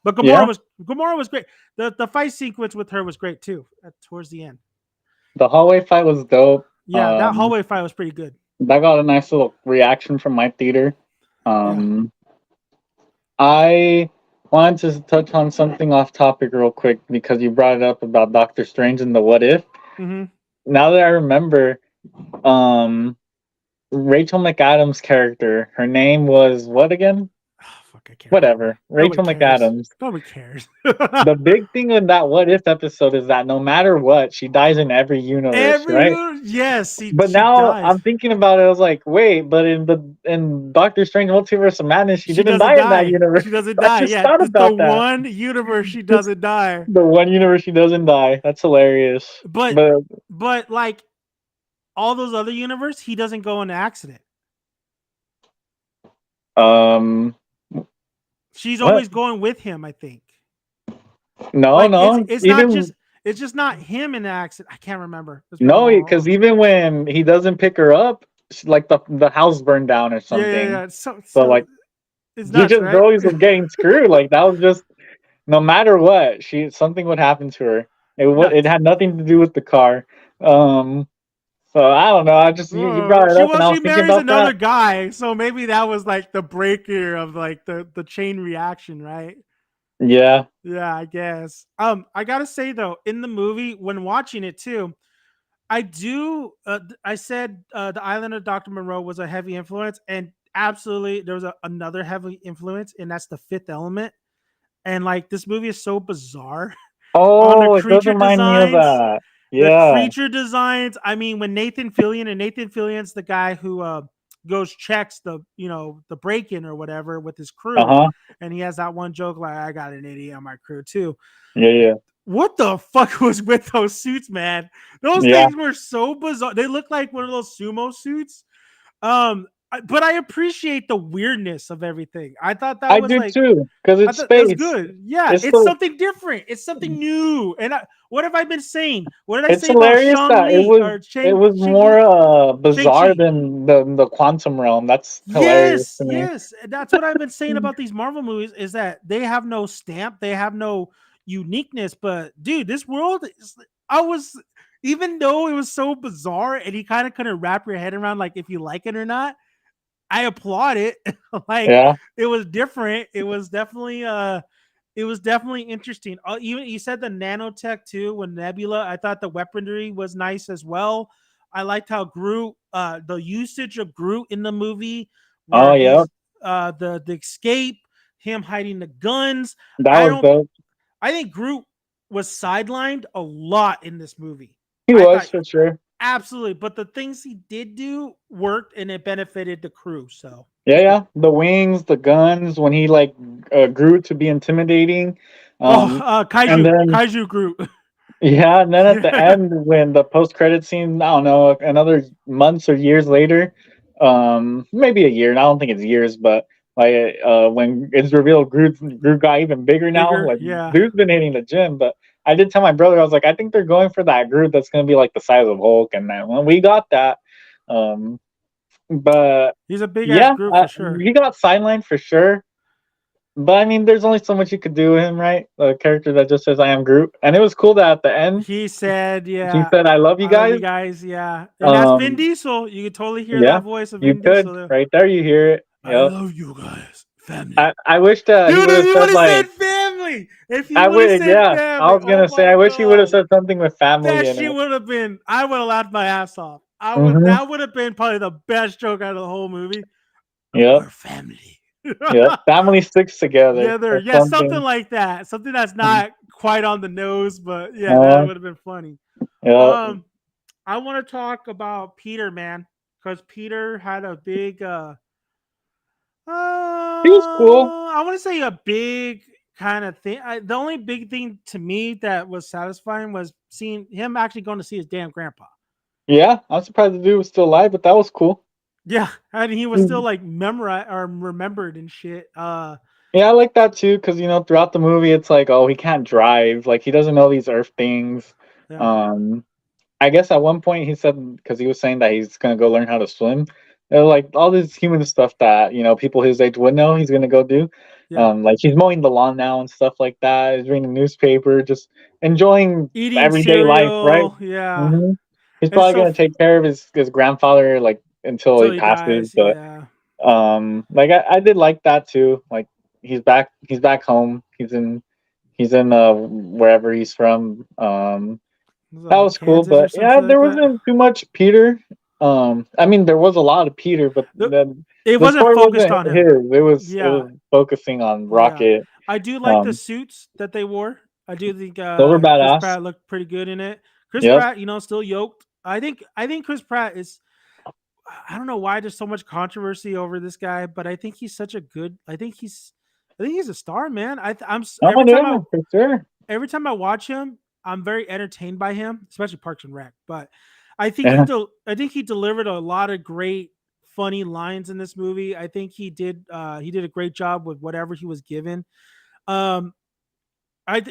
But Yeah. Gamora was great. The fight sequence with her was great too towards the end. The hallway fight was dope. Yeah, that hallway fight was pretty good. That got a nice little reaction from my theater. Yeah. Um, I wanted to touch on something off topic real quick because you brought it up about Doctor Strange and the what if. Mm-hmm. Now that I remember, um, Rachel McAdams' character, her name was what again? Oh, fuck, I can't Whatever. remember. Rachel McAdams. Nobody cares. The big thing in that what if episode is that no matter what, she dies in every universe, right? Yes, But she now dies. I'm thinking about it. I was like, wait, but in Doctor Strange Multiverse of Madness, she didn't doesn't die in that die. universe. She doesn't I die. just Yeah, thought the about that. one universe she doesn't die. The one universe she doesn't die. That's hilarious. But But like all those other universe, he doesn't go in an accident. Um, She's what? always going with him, I think. No, Like no. it's just not him in the accident. I can't remember. It's been a No, because while. even when he doesn't pick her up, like the house burned down or something. Yeah. So So like it's he nuts, just right? always was getting screwed. Like that was just no matter what, something would happen to her. It Nuts. had nothing to do with the car. Um, so I don't know. I just you brought it up, and I She was thinking marries about another that. guy, so maybe that was like the breaker of like the chain reaction, right? Yeah. Yeah, I guess. I gotta say though, in the movie when watching it too, I do. I said the Island of Doctor Moreau was a heavy influence, and absolutely there was another heavy influence, and that's the Fifth Element. And like this movie is so bizarre on the Oh, it does creature remind me of designs. that. The Yeah. creature designs. I mean, when Nathan Fillion, and Nathan Fillion's the guy who goes checks the the break in or whatever with his Uh crew, huh. and he has that one joke like, "I got an idiot on my crew too." Yeah. Yeah. What the fuck was with those suits, man? Those Yeah. things were so bizarre. They look like one of those sumo suits. But I appreciate the weirdness of everything. I thought that I was do like too, because I it's thought it was space. good. Yeah, It's it's the something different. It's something new. And what have I been saying? What did I It's say about hilarious Shang that Li or it was Shang more Shang bizarre Chi? than the quantum realm. That's hilarious Yes, to me. yes. That's what I've been saying about these Marvel movies is that they have no stamp, they have no uniqueness. But dude, this world is, I was even though it was so bizarre and you kind of couldn't wrap your head around like if you like it or not, I applaud it. Like Yeah. it was different. It was definitely interesting. Even you said the nanotech too when Nebula. I thought the weaponry was nice as well. I liked how Groot, the usage of Groot in the movie, Oh where yeah. he's the escape, him hiding the guns. That I was don't. dope. I think Groot was sidelined a lot in this movie. He I was thought for sure. absolutely, but the things he did do worked and it benefited the crew. So Yeah, it's yeah. good. The wings, the guns, when he like grew to be intimidating. Oh, Um, and then Kaiju Groot. yeah, and then at the Yeah. end when the post credit scene, I don't know, another months or years later, maybe a year. I don't think it's years, but like when it's revealed Groot got even bigger now. Bigger, Like yeah. dude's been hitting the gym, but I did tell my brother I was like, I think they're going for that Groot that's gonna be like the size of Hulk, and then when we got that, um, but He's a big ass yeah, Groot for sure. he got sidelined for sure. But I mean, there's only so much you could do with him, right? A character that just says "I am Groot," and it was cool that at the end He said, he "Yeah, said, "I love you I love you guys." guys." Yeah, and that's Vin Um, Diesel. You could totally hear yeah, that voice of you Vin could Diesel there. right there. You hear it. I Yep. love you guys, family. I wish that he Dude, would if have you would said have like said family, if you I would have would. said Yeah, I family, was oh gonna say my I wish he would have god, said something with family that in shit it. would have been. I would have laughed my ass off. I would. Hmm. That would have been probably the best joke out of the whole movie. Yep. We're family. Yep. Family sticks together Together. or Yeah, something something. like that. Something that's not quite on the nose, but yeah, that Uh, would have been funny. yeah. Um, I want to talk about Peter, man, because Peter had a big He was cool. I want to say a big kind of thing. The only big thing to me that was satisfying was seeing him actually going to see his damn grandpa. Yeah, I'm surprised the dude was still alive, but that was cool. Yeah, and he was still like memorized or remembered and shit. Yeah, I like that too, because throughout the movie, it's like, oh, he can't drive, like he doesn't know these Earth things. Yeah, Um, I guess at one point he said because he was saying that he's gonna go learn how to swim. Like all this human stuff that people his age would know, he's gonna go do. yeah. Like he's mowing the lawn now and stuff like that. He's reading the newspaper, just enjoying Eating everyday life, right? cereal. Yeah, Hmm. He's it's probably so gonna take care of his grandfather like until until he he passes, dies. but Yeah. like I did like that too. Like he's back home. He's in wherever he's from. Was it That like was cool, Kansas or but yeah, something there like that? wasn't too much Peter. I mean, there was a lot of Peter, but The- then It the wasn't story focused wasn't on him. his. It was Yeah, focusing on yeah. Rocket. I do like the Um, suits that they wore. I do think those were Chris badass. Pratt looked pretty good in it. Chris Yep. Pratt, still yoked. I think Chris Pratt is. I don't know why there's so much controversy over this guy, but I think he's such a good. I think he's a star, man. Oh yeah, for sure. every time I watch him, I'm very entertained by him, especially Parks and Rec. But I think Yeah. I think he delivered a lot of great funny lines in this movie. I think he did a great job with whatever he was given. Um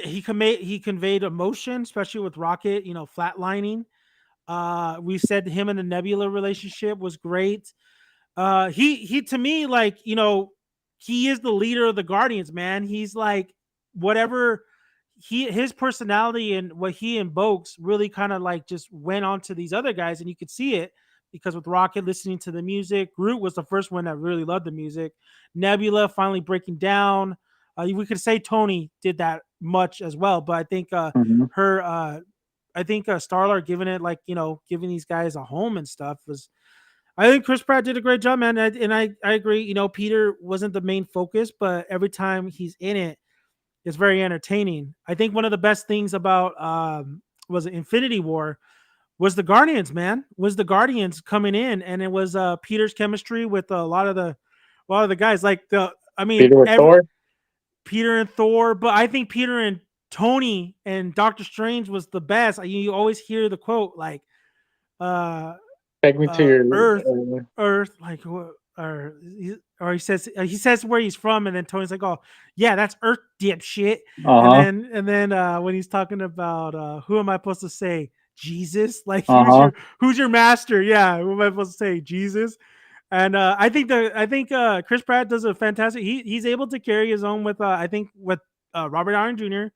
he conveyed emotion, especially with Rocket, flatlining. We said him and the Nebula relationship was great. He to me, like, he is the leader of the Guardians, man. He's like, whatever his personality and what he invokes really kind of like just went on to these other guys, and you could see it because with Rocket listening to the music, Groot was the first one that really loved the music. Nebula finally breaking down. We could say Tony did that much as well, but I think Mhm. her I think Starlord giving it, like, giving these guys a home and stuff was. I think Chris Pratt did a great job, man. I agree. Peter wasn't the main focus, but every time he's in it, it's very entertaining. I think one of the best things about was Infinity War was the Guardians, man. Was the Guardians coming in, and it was Peter's chemistry with a lot of the guys. Like Peter with Thor. Peter and Thor, but I think Peter and Tony and Doctor Strange was the best. You always hear the quote like, uh Take me to your. Earth, Uh Earth, like, or he says where he's from, and then Tony's like, "Oh, yeah, that's Earth, dipshit." And huh. then when he's talking about who am I supposed to say, Jesus? Like, Uh huh. who's your master? Yeah, who am I supposed to say, Jesus? And I think Chris Pratt does a fantastic. He's able to carry his own with I think with Robert Downey Jr.,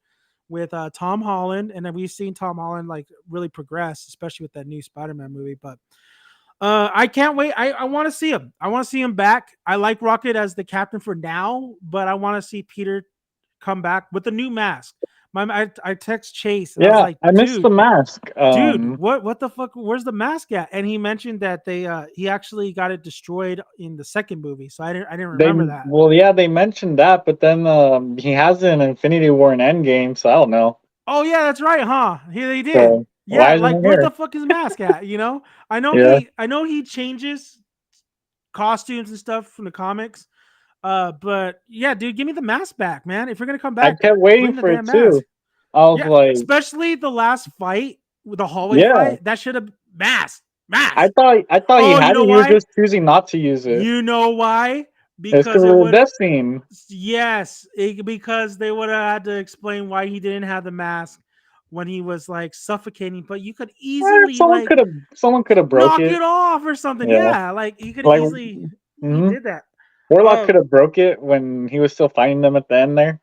with Tom Holland, and then we've seen Tom Holland like really progress, especially with that new Spider-Man movie. But I can't wait. I want to see him. I want to see him back. I like Rocket as the captain for now, but I want to see Peter come back with the new mask. I text Chase and I was Yeah, like, I missed the mask. what the fuck? Where's the mask at? And he mentioned that he actually got it destroyed in the second movie, so I didn't They remember that. well, yeah, they mentioned that, but then he has it in Infinity War and Endgame, so I don't know. Oh yeah, that's right, huh? He did. So why Yeah, isn't like it where the here? fuck is mask at? Yeah, I know he changes costumes and stuff from the comics. But yeah, dude, give me the mask back, man. If you're gonna come I back, kept waiting bring the for it damn mask. too. I was Yeah, like, especially the last fight with the hallway yeah, fight. That should have mask. I thought he Oh, you had know it. He was why? just choosing not to use it. You know why? It's because Because it of the would. death scene. Yes, because they would have had to explain why he didn't have the mask when he was like suffocating. But you could easily like Someone could have broke knock it. it off or something. Yeah, Yeah, like you could like easily. He mhm. did that. Warlock Um, could have broke it when he was still fighting them at the end there.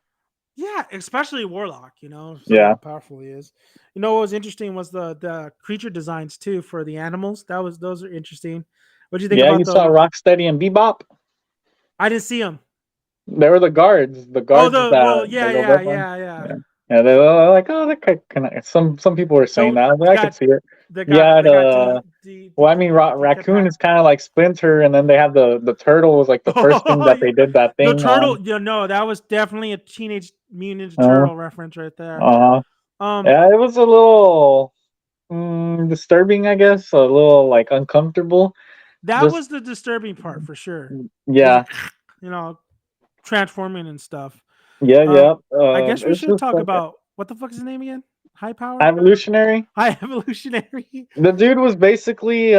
Yeah, especially Warlock, see Yeah, how powerful he is. What was interesting was the creature designs too for the animals. Those are interesting. What do you think yeah. You about saw the Rocksteady and Bebop. I didn't see them. They were the guards. The Oh, guards that yeah, go back on. yeah. Yeah, yeah. They were like, oh, that guy kind of. Some people were saying Don't that. But they I could got see it. they got Yeah. they got D D Well, D I mean, Raccoon Decapat. is kind of like Splinter, and then they have the turtle was like the first thing Oh that yeah, they did that the thing turtle. on. Yeah, no, that was definitely a Teenage Mutant Ninja Uh, Turtle reference right there. uh, Um, yeah, it was a little disturbing, I guess. A little like uncomfortable. that Just was the disturbing part for sure. His, yeah, you know, transforming and stuff. yeah, Um, yeah. I guess we It's should just talk like about what the fuck is his name again? High power, evolutionary. high evolutionary. The dude was basically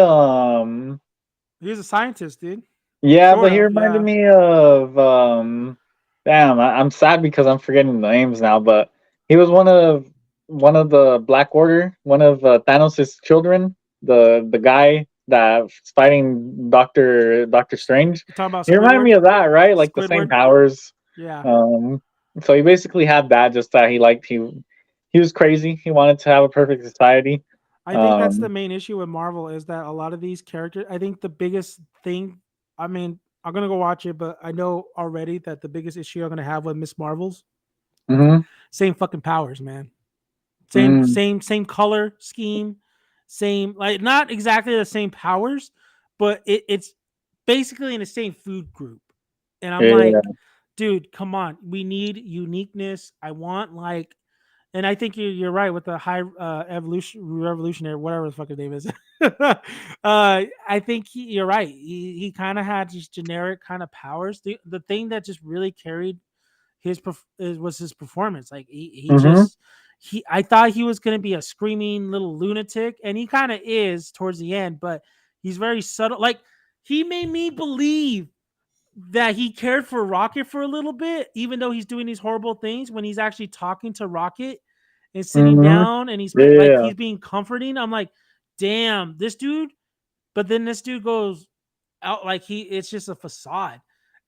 He was a scientist, dude. yeah, Sort but he of, reminded yeah. me of damn, I'm sad because I'm forgetting the names now, but he was one of the Black Order, one of Thanos' children, the guy that's fighting Doctor Strange. You talking about He reminded Squidward? me of that, right? Like the same Squidward, powers. yeah. Um so he basically had that, just that he was crazy. He wanted to have a perfect society. I think that's the Um main issue with Marvel is that a lot of these characters. I think the biggest thing. I mean, I'm gonna go watch it, but I know already that the biggest issue I'm gonna have with Miss Marvel's mhm, same fucking powers, man. mm, Same color scheme, same, like, not exactly the same powers, but it's basically in the same food group. And I'm yeah. like, dude, come on, we need uniqueness. I want like, and I think you're right with the high revolutionary, whatever the fuck his name is. I think you're right. He kind of had just generic kind of powers. The thing that just really carried was his performance. Like he Mhm. just I thought he was gonna be a screaming little lunatic, and he kind of is towards the end, but he's very subtle. Like he made me believe that he cared for Rocket for a little bit, even though he's doing these horrible things. When he's actually talking to Rocket and sitting Hmm. down, and Yeah. he's being comforting. I'm like, damn, this dude. But then this dude goes out like it's just a facade.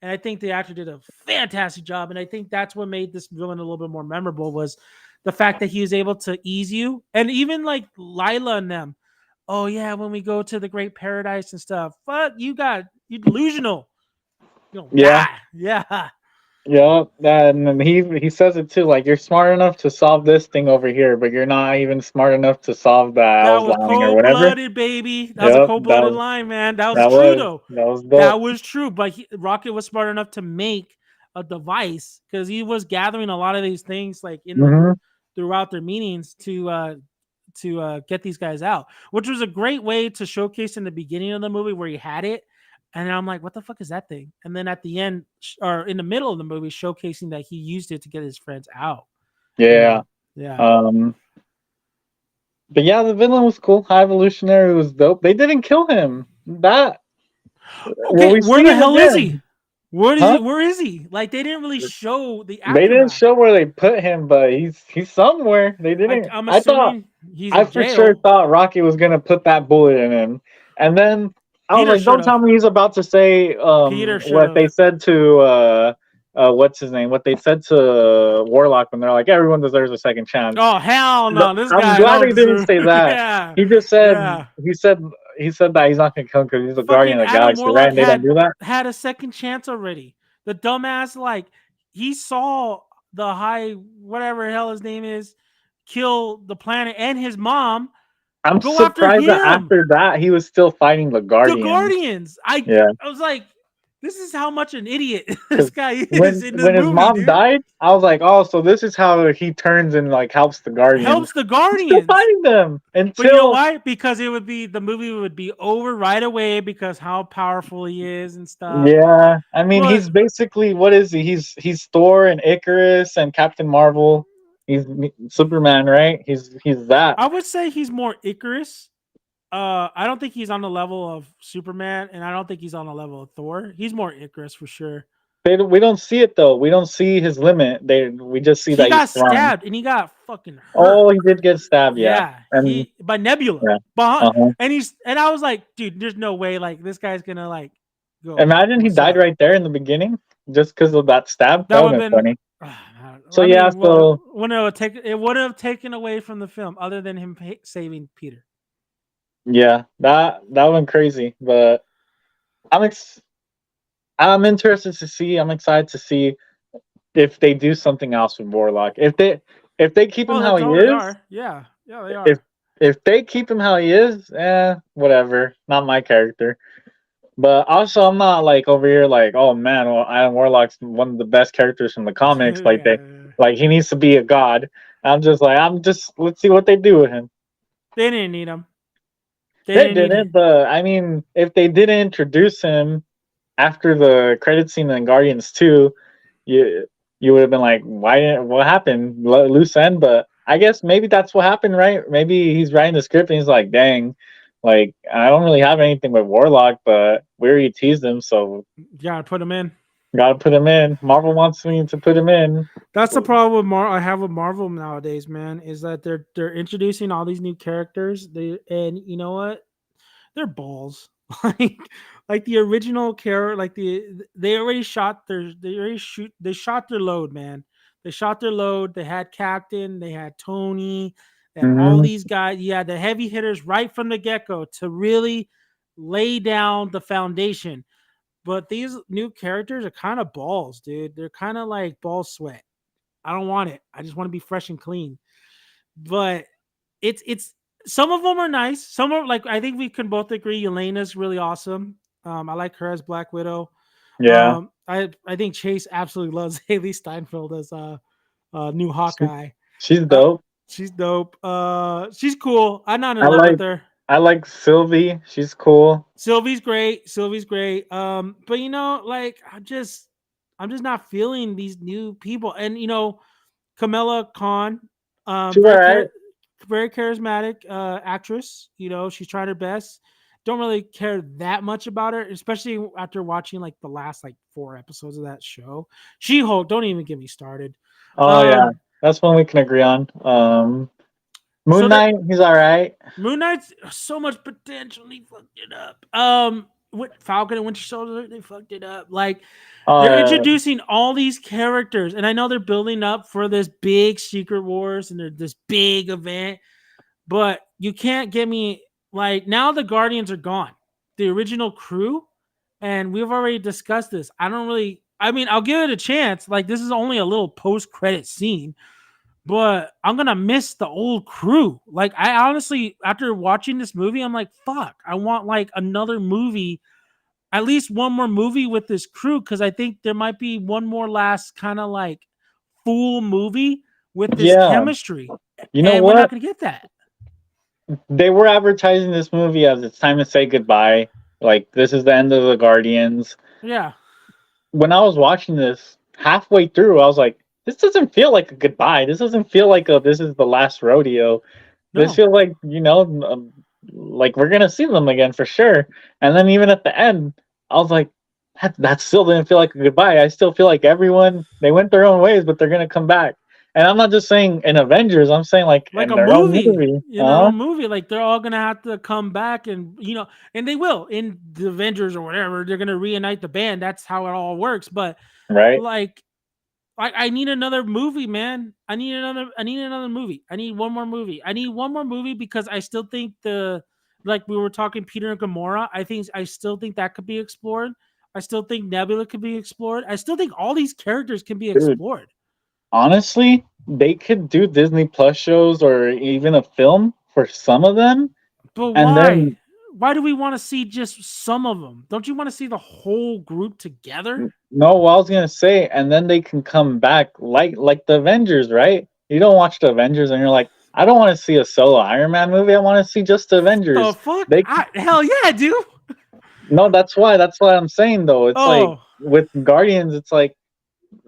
And I think the actor did a fantastic job. And I think that's what made this villain a little bit more memorable was the fact that he was able to ease you. And even like Lila and them. Oh yeah, when we go to the Great Paradise and stuff. Fuck, you delusional. You don't Yeah. die. Yeah. Yeah, and then he says it too, like you're smart enough to solve this thing over here, but you're not even smart enough to solve that I That was was lying or cold whatever. blooded, baby. That was a Yep, cold blooded line, man. That was true though. that was That dope. was true. But Rocket was smart enough to make a device because he was gathering a lot of these things like in the Hmm. throughout their meetings to get these guys out, which was a great way to showcase in the beginning of the movie where he had it. And I'm like, what the fuck is that thing? And then at the end or in the middle of the movie, showcasing that he used it to get his friends out. You Yeah. know? Yeah. Um. But yeah, the villain was cool. High Evolutionary was dope. They didn't kill him. That well, Okay, we where see the him hell is he? again, Where is huh? it? Where is he? Like they didn't really show the They didn't aftermath. show where they put him, but he's somewhere. They didn't. I'm I thought assuming he's I in for sure jail. thought Rocky was gonna put that bullet in him, and then I was Peter like, should "Don't tell have. me he's about to say Peter should what have. they said to what's his name? What they said to Warlock when they're like, everyone deserves a second chance." Oh hell no! This I'm guy glad don't they didn't deserve. say that. Yeah, He just said yeah. he said he said that he's not gonna come because he's a guardian Fucking of the Adam galaxy, right? Warlock And they don't do that. had a second chance already. The dumbass like he saw the high whatever hell his name is kill the planet and his mom. I'm Go after surprised that him. after that he was still fighting the The guardians. Guardians. Yeah. I was like, this is how much an idiot this Because guy is in the when his movie, mom dude. died, I was like, oh, so this is how he turns and like helps the Guardians. Helps the He's still Guardians. fighting them But you know until why? Because the movie would be over right away because how powerful he is and stuff. yeah. I mean, But he's basically what is he? He's Thor and Icarus and Captain Marvel. He's Superman, right? He's that. I would say he's more Icarus. I don't think he's on the level of Superman, and I don't think he's on the level of Thor. He's more Icarus for sure. We don't see it though. We don't see his limit. We just see He that he's got strong. stabbed and he got fucking hurt. Oh, he did get stabbed, yeah. Yeah, And he by Nebula. yeah. Behind, Uh-huh. and I was like, dude, there's no way like this guy's gonna like go. Imagine he What's died up? right there in the beginning just because of that stab. That That would would have have been been. funny. So I yeah, mean, well, so it would have taken away from the film, other than him saving Peter. yeah, that went crazy. But I'm ex- I'm interested to see. I'm excited to see if they do something else with Warlock. If they keep him Oh, how that's he all they is, are. Yeah, yeah, they if are. if they keep him how he is, whatever. Not my character. But also, I'm not like over here like, oh man, well, Adam Warlock's one of the best characters from the comics. Yeah, Like he needs to be a god. I'm just let's see what they do with him. they didn't need him. They They didn't need didn't, him. but I mean, if they didn't introduce him after the credit scene in Guardians 2, you you would have been like, why didn't what happened? Loose end, but I guess maybe that's what happened, right? Maybe he's writing the script and he's like, dang, like I don't really have anything with Warlock, but we already teased him, so Yeah, put him in. gotta put him in. Marvel wants me to put him in. That's the problem with I have with Marvel nowadays, man, is that they're introducing all these new characters. And you know what? They're balls. like like the original character, like they shot their load, man. They shot their load. They had Captain, they had Tony, they had all Hmm. these guys. Yeah, the heavy hitters right from the get-go to really lay down the foundation. But these new characters are kind of balls, dude. They're kind of like ball sweat. I don't want it. I just want to be fresh and clean. But it's some of them are nice. Some are like I think we can both agree Elena's really awesome. I like her as Black Widow. Yeah, I think Chase absolutely loves Haley Steinfeld as new she, Hawkeye. she's Uh, dope. she's dope. She's cool. I'm not in I love with like her. I like Sylvie. She's cool. Sylvie's great. Sylvie's great. But you know, like I'm just not feeling these new people. And you know, Kamala Khan. She's all Very right. very charismatic actress. You know, she's trying her best. Don't really care that much about her, especially after watching like the last like 4 episodes of that show. She Hulk. Don't even get me started. Oh yeah, Um, that's one we can agree on. Moon so there, Knight, he's all right. Moon Knight's so much potential. He fucked it up. With Falcon and Winter Soldier, they fucked it up. Like they're Uh, introducing all these characters, and I know they're building up for this big Secret Wars and this big event, but you can't get me like now the Guardians are gone, the original crew, and we've already discussed this. I don't really. I mean, I'll give it a chance. Like this is only a little post-credit scene, but I'm gonna miss the old crew. Like I honestly, after watching this movie, I'm like, fuck, I want like another movie, at least one more movie with this crew, because I think there might be one more last kind of like full movie with this yeah, chemistry, you know and we're not what? gonna get that. They were advertising this movie as it's time to say goodbye. Like this is the end of the Guardians. Yeah, When I was watching this halfway through, I was like, this doesn't feel like a goodbye. This doesn't feel like a this is the last rodeo. This no, feels like like we're gonna see them again for sure. And then even at the end, I was like, that still didn't feel like a goodbye. I still feel like everyone they went their own ways, but they're gonna come back. And I'm not just saying in Avengers. I'm saying like like in a their own movie. movie. In their own movie, like they're all gonna have to come back, and and they will in the Avengers or whatever. They're gonna reunite the band. That's how it all works. But Right? like I need another movie, man. I need another movie. I need one more movie. I need one more movie because I still think the like we were talking Peter and Gamora. I still think that could be explored. I still think Nebula could be explored. I still think all these characters can be Dude, explored. honestly, they could do Disney Plus shows or even a film for some of them, But and why? then Why do we want to see just some of them? Don't you want to see the whole group together? no, what I was gonna say, and then they can come back like the Avengers, right? You don't watch the Avengers and you're like, I don't want to see a solo Iron Man movie. I want to see just the The Avengers. fuck? They Hell yeah, I do. no, that's why I'm saying though. It's like Oh, with Guardians, it's like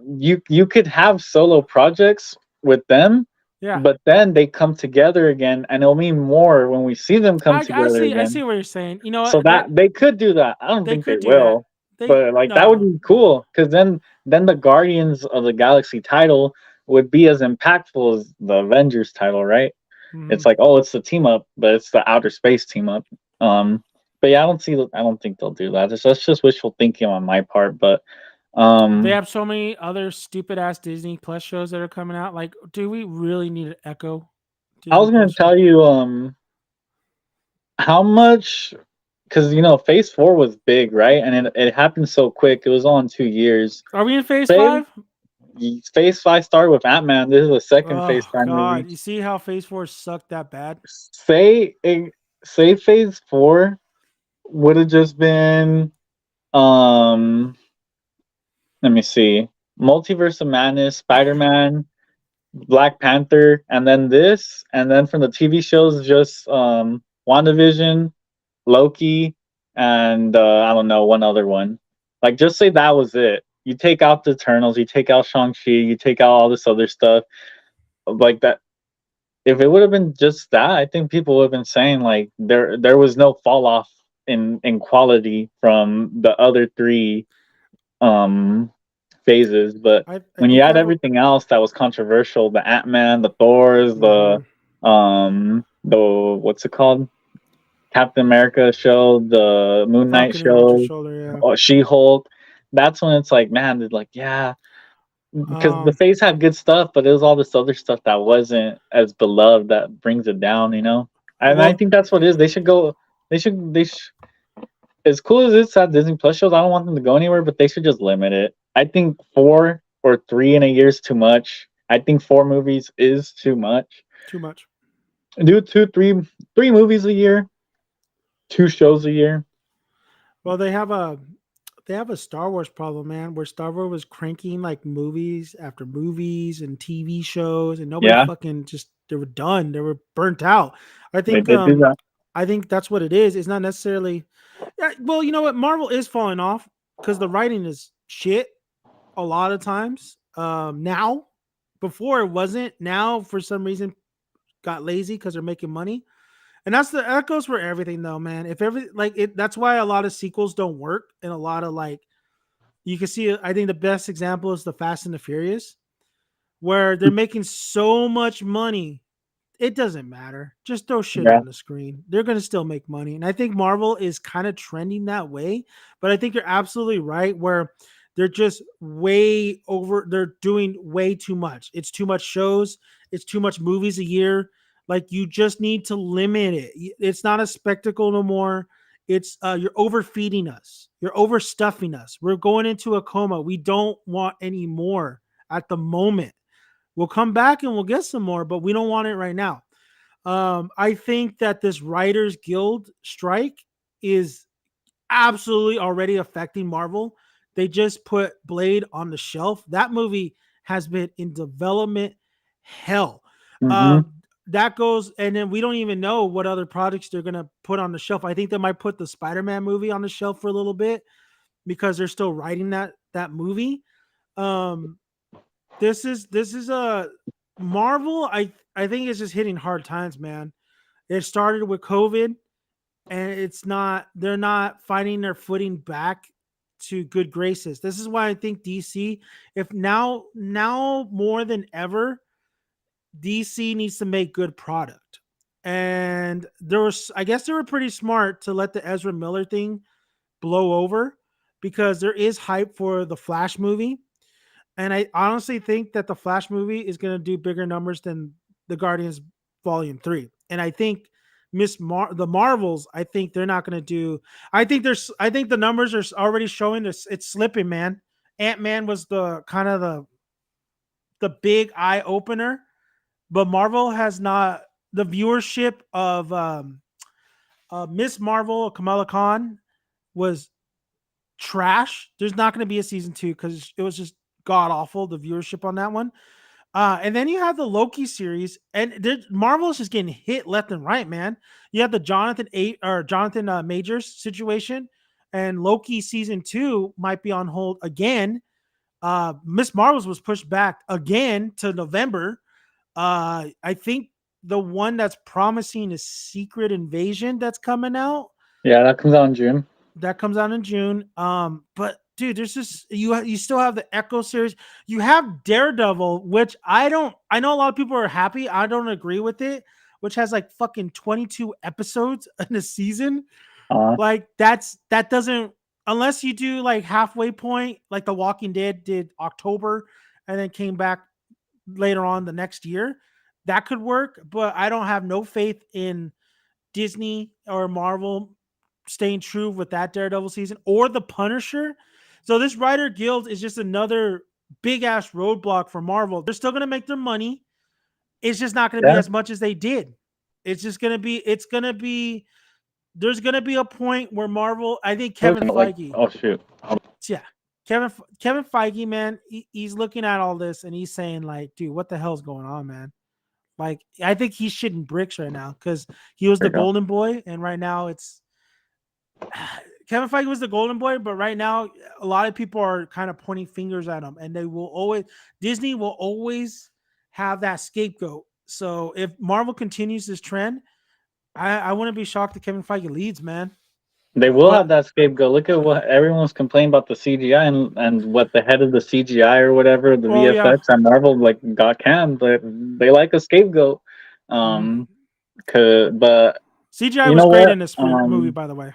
you could have solo projects with them, yeah. but then they come together again, and it'll mean more when we see them come together I see again. what you're saying. You know So what? That that they could do that. I don't they think they could do that. will, They but like that would no be no. cool because then the Guardians of the Galaxy title would be as impactful as the Avengers title, right? It's Mhm. like, oh, it's the team up, but it's the outer space team up. But yeah, I don't think they'll do that. That's just wishful thinking on my part. But They um, have so many other stupid ass Disney Plus shows that are coming out. Like, do we really need an Echo I Disney was Plus gonna show? tell you how much because Phase 4 was big, right? And it happened so quick. It was on 2 years. Are we in Phase Phase 5? Phase 5 started with Ant Man. This is the second Phase Oh 5 movie. God! You see how Phase 4 sucked that bad? Say say Phase 4 would have just been um let me see. Multiverse of Madness, Spider Man, Black Panther, and then this, and then from the TV shows just WandaVision, Loki, and I don't know, one other one. Like just say that was it. You take out the Eternals, you take out Shang-Chi, you take out all this other stuff. Like that if it would have been just that, I think people would have been saying like there was no fall off in quality from the other three um phases. But I when you think add I will. everything else that was controversial, the Ant-Man, the Thors, Mhm. the what's it called? Captain America show, the Moon Knight Falcon and Winter show, Soldier. She-Hulk. That's when it's like, man, it's like, yeah, Yeah. because the face had good stuff, but it was all this other stuff that wasn't as beloved that brings it down, you know. And I Well, think that's what it is. They should go. They should. As cool as it's at Disney Plus shows, I don't want them to go anywhere, but they should just limit it. I think 4 or 3 in a year is too much. I think 4 movies is too much. too much. Do three movies a year, 2 shows a year. Well, they have a Star Wars problem, man, where Star Wars was cranking like movies after movies and TV shows, and nobody Yeah, fucking just they were done. They were burnt out. I they think did do that. I think that's what it is. It's not necessarily yeah, well, you know what? Marvel is falling off because the writing is shit a lot of times. Now Before it wasn't. Now for some reason got lazy because they're making money. And that goes for everything though, man. If every like it, that's why a lot of sequels don't work, and a lot of like you can see. I think the best example is the Fast and the Furious, where they're making so much money. It doesn't matter. Just throw shit Yeah. on the screen. They're gonna still make money, and I think Marvel is kind of trending that way. But I think you're absolutely right, where they're just way over. They're doing way too much. It's too much shows. It's too much movies a year. Like you just need to limit it. It's not a spectacle no more. It's you're overfeeding us. You're overstuffing us. We're going into a coma. We don't want any more at the moment. We'll come back and we'll get some more, but we don't want it right now. I think that this Writers Guild strike is absolutely already affecting Marvel. They just put Blade on the shelf. That movie has been in development hell. Mm-hmm. That goes, and then we don't even know what other projects they're gonna put on the shelf. I think they might put the Spider-Man movie on the shelf for a little bit because they're still writing that movie. Um, this is a Marvel. I think it's just hitting hard times, man. It started with COVID, and they're not finding their footing back to good graces. This is why I think DC, if now more than ever, DC needs to make good product. And I guess they were pretty smart to let the Ezra Miller thing blow over because there is hype for the Flash movie. And I honestly think that the Flash movie is going to do bigger numbers than the Guardians Volume 3. And I think the Marvels, I think they're not going to do. I think the numbers are already showing this. It's slipping, man. Ant-Man was the kind of the big eye opener, but Marvel has not. The viewership of Miss Marvel, Kamala Khan, was trash. There's not going to be a season 2 because it was just god awful, the viewership on that one. And then you have the Loki series, and Marvel is just getting hit left and right, man. You have the Jonathan Majors situation, and Loki season 2 might be on hold again. Miss Marvel's was pushed back again to November. I think the one that's promising is Secret Invasion that's coming out. Yeah, that comes out in June. That comes out in June. But dude, there's just you still have the Echo series. You have Daredevil, which I know a lot of people are happy. I don't agree with it, which has like fucking 22 episodes in a season. Like that doesn't, unless you do like halfway point, like The Walking Dead did October and then came back later on the next year. That could work, but I don't have no faith in Disney or Marvel staying true with that Daredevil season or the Punisher. So this Writer Guild is just another big ass roadblock for Marvel. They're still going to make their money. It's just not going to be as much as they did. It's going to be there's going to be a point where Marvel, I think Kevin Feige. Oh shoot. Yeah. Kevin Feige, man, he's looking at all this and he's saying like, dude, what the hell's going on, man? Like, I think he's shitting bricks right now because he was the golden boy, and right now it's Kevin Feige was the golden boy, but right now a lot of people are kind of pointing fingers at him, and Disney will always have that scapegoat. So if Marvel continues this trend, I wouldn't be shocked if Kevin Feige leads, man. They will have that scapegoat. Look at what everyone's complaining about the CGI and what the head of the CGI or whatever, the VFX at Marvel like got canned, but they like a scapegoat. But CGI was great in this movie, by the way.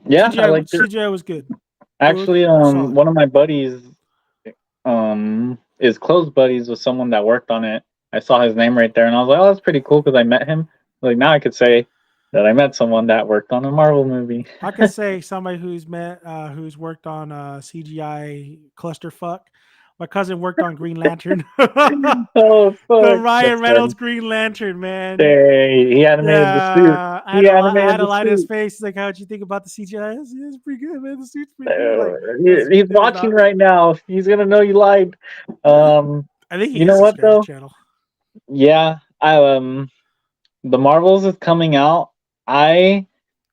Yeah, CGI was good. Actually, one of my buddies is close buddies with someone that worked on it. I saw his name right there, and I was like, "Oh, that's pretty cool," because I met him. Like now, I could say that I met someone that worked on a Marvel movie. I could say somebody who's worked on CGI clusterfuck. My cousin worked on Green Lantern. Oh, fuck. The Ryan Reynolds Green Lantern, man. Hey, he animated the suit. I had a light in his face. He's like, how'd you think about the CGI? It's pretty good, man. The suit's pretty good. He's watching right now. He's gonna know you lied. I think you know what though? Channel. Yeah, the Marvels is coming out. I'm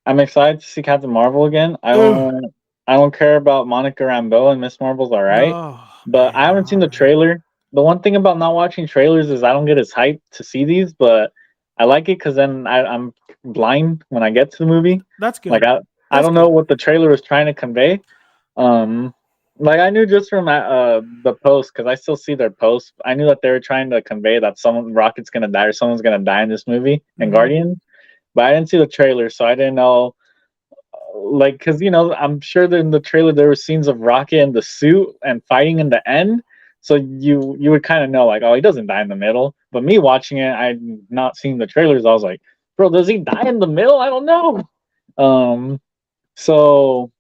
excited to see Captain Marvel again. I don't care about Monica Rambeau, and Miss Marvel's all right. No, but I haven't seen the trailer. the one thing about not watching trailers is I don't get as hyped to see these, but I like it because then I'm blind when I get to the movie. That's Like good. I That's don't know good. what the trailer was trying to convey. Um, like I knew just from the post because I still see their posts. I knew that they were trying to convey that someone Rocket's gonna die or someone's gonna die in this movie and Hmm. Guardian, but I didn't see the trailer, so I didn't know. Like, because I'm sure that in the trailer there were scenes of Rocket in the suit and fighting in the end. So you would kind of know like, oh, he doesn't die in the middle. But me watching it, I'd not seen the trailers. I was like, bro, does he die in the middle? I don't know. Um, so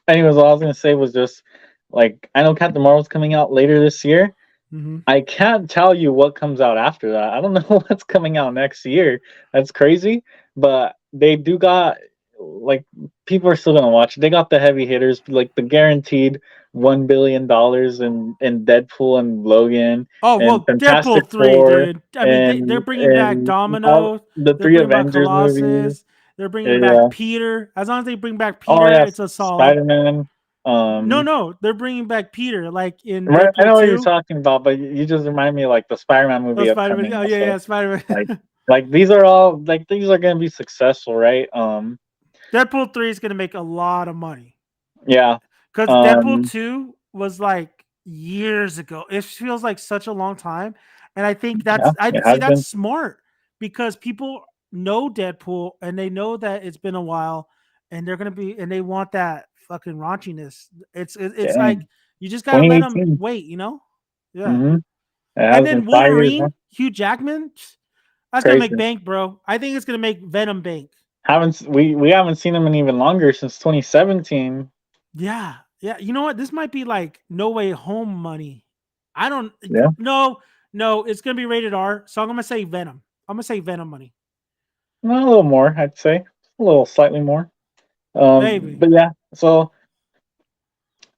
anyways, what I was gonna say was just like I know Captain Marvel's coming out later this year. Hmm. I can't tell you what comes out after that. I don't know what's coming out next year. That's crazy. But they do got like people are still gonna watch it. They got the heavy hitters, like the guaranteed $1 billion in Deadpool and Logan Oh and well, Fantastic Deadpool 3, Four dude. I mean, they're bringing back and all Domino. the They're three bringing back Avengers movies. Colossus. They're bringing back Yeah. Peter. As long as they bring back Oh Peter, yeah, it's a solid. Spider Man. No, no, they're bringing back Peter, like in Right, I know Deadpool what you're 2. talking about, but you just remind me of, like the Spider-Man Oh, movie Spider Man. upcoming Oh yeah, also. yeah, Spider Like Man. like these are all like these are gonna be successful, right? Deadpool 3 is gonna make a lot of money Yeah. because Deadpool Um 2 was like years ago. It feels like such a long time, and I think yeah, I it see has that's been. smart because people know Deadpool and they know that it's been a while, and they're gonna be and they want that fucking raunchiness. It's like Dang. you just gotta let them 2018. wait, you know? Yeah. Mm-hmm. It And has been then 5 years, huh? Wolverine, Hugh Jackman, that's gonna make Crazy. bank, bro. I think it's gonna make Venom bank. We haven't seen them in even longer since 2017. Yeah, yeah. You know what? This might be like No Way Home money. I don't. Yeah. No, no. It's gonna be rated R. So I'm gonna say Venom. I'm gonna say Venom money. A little more, I'd say. A little slightly more. Maybe. But yeah, so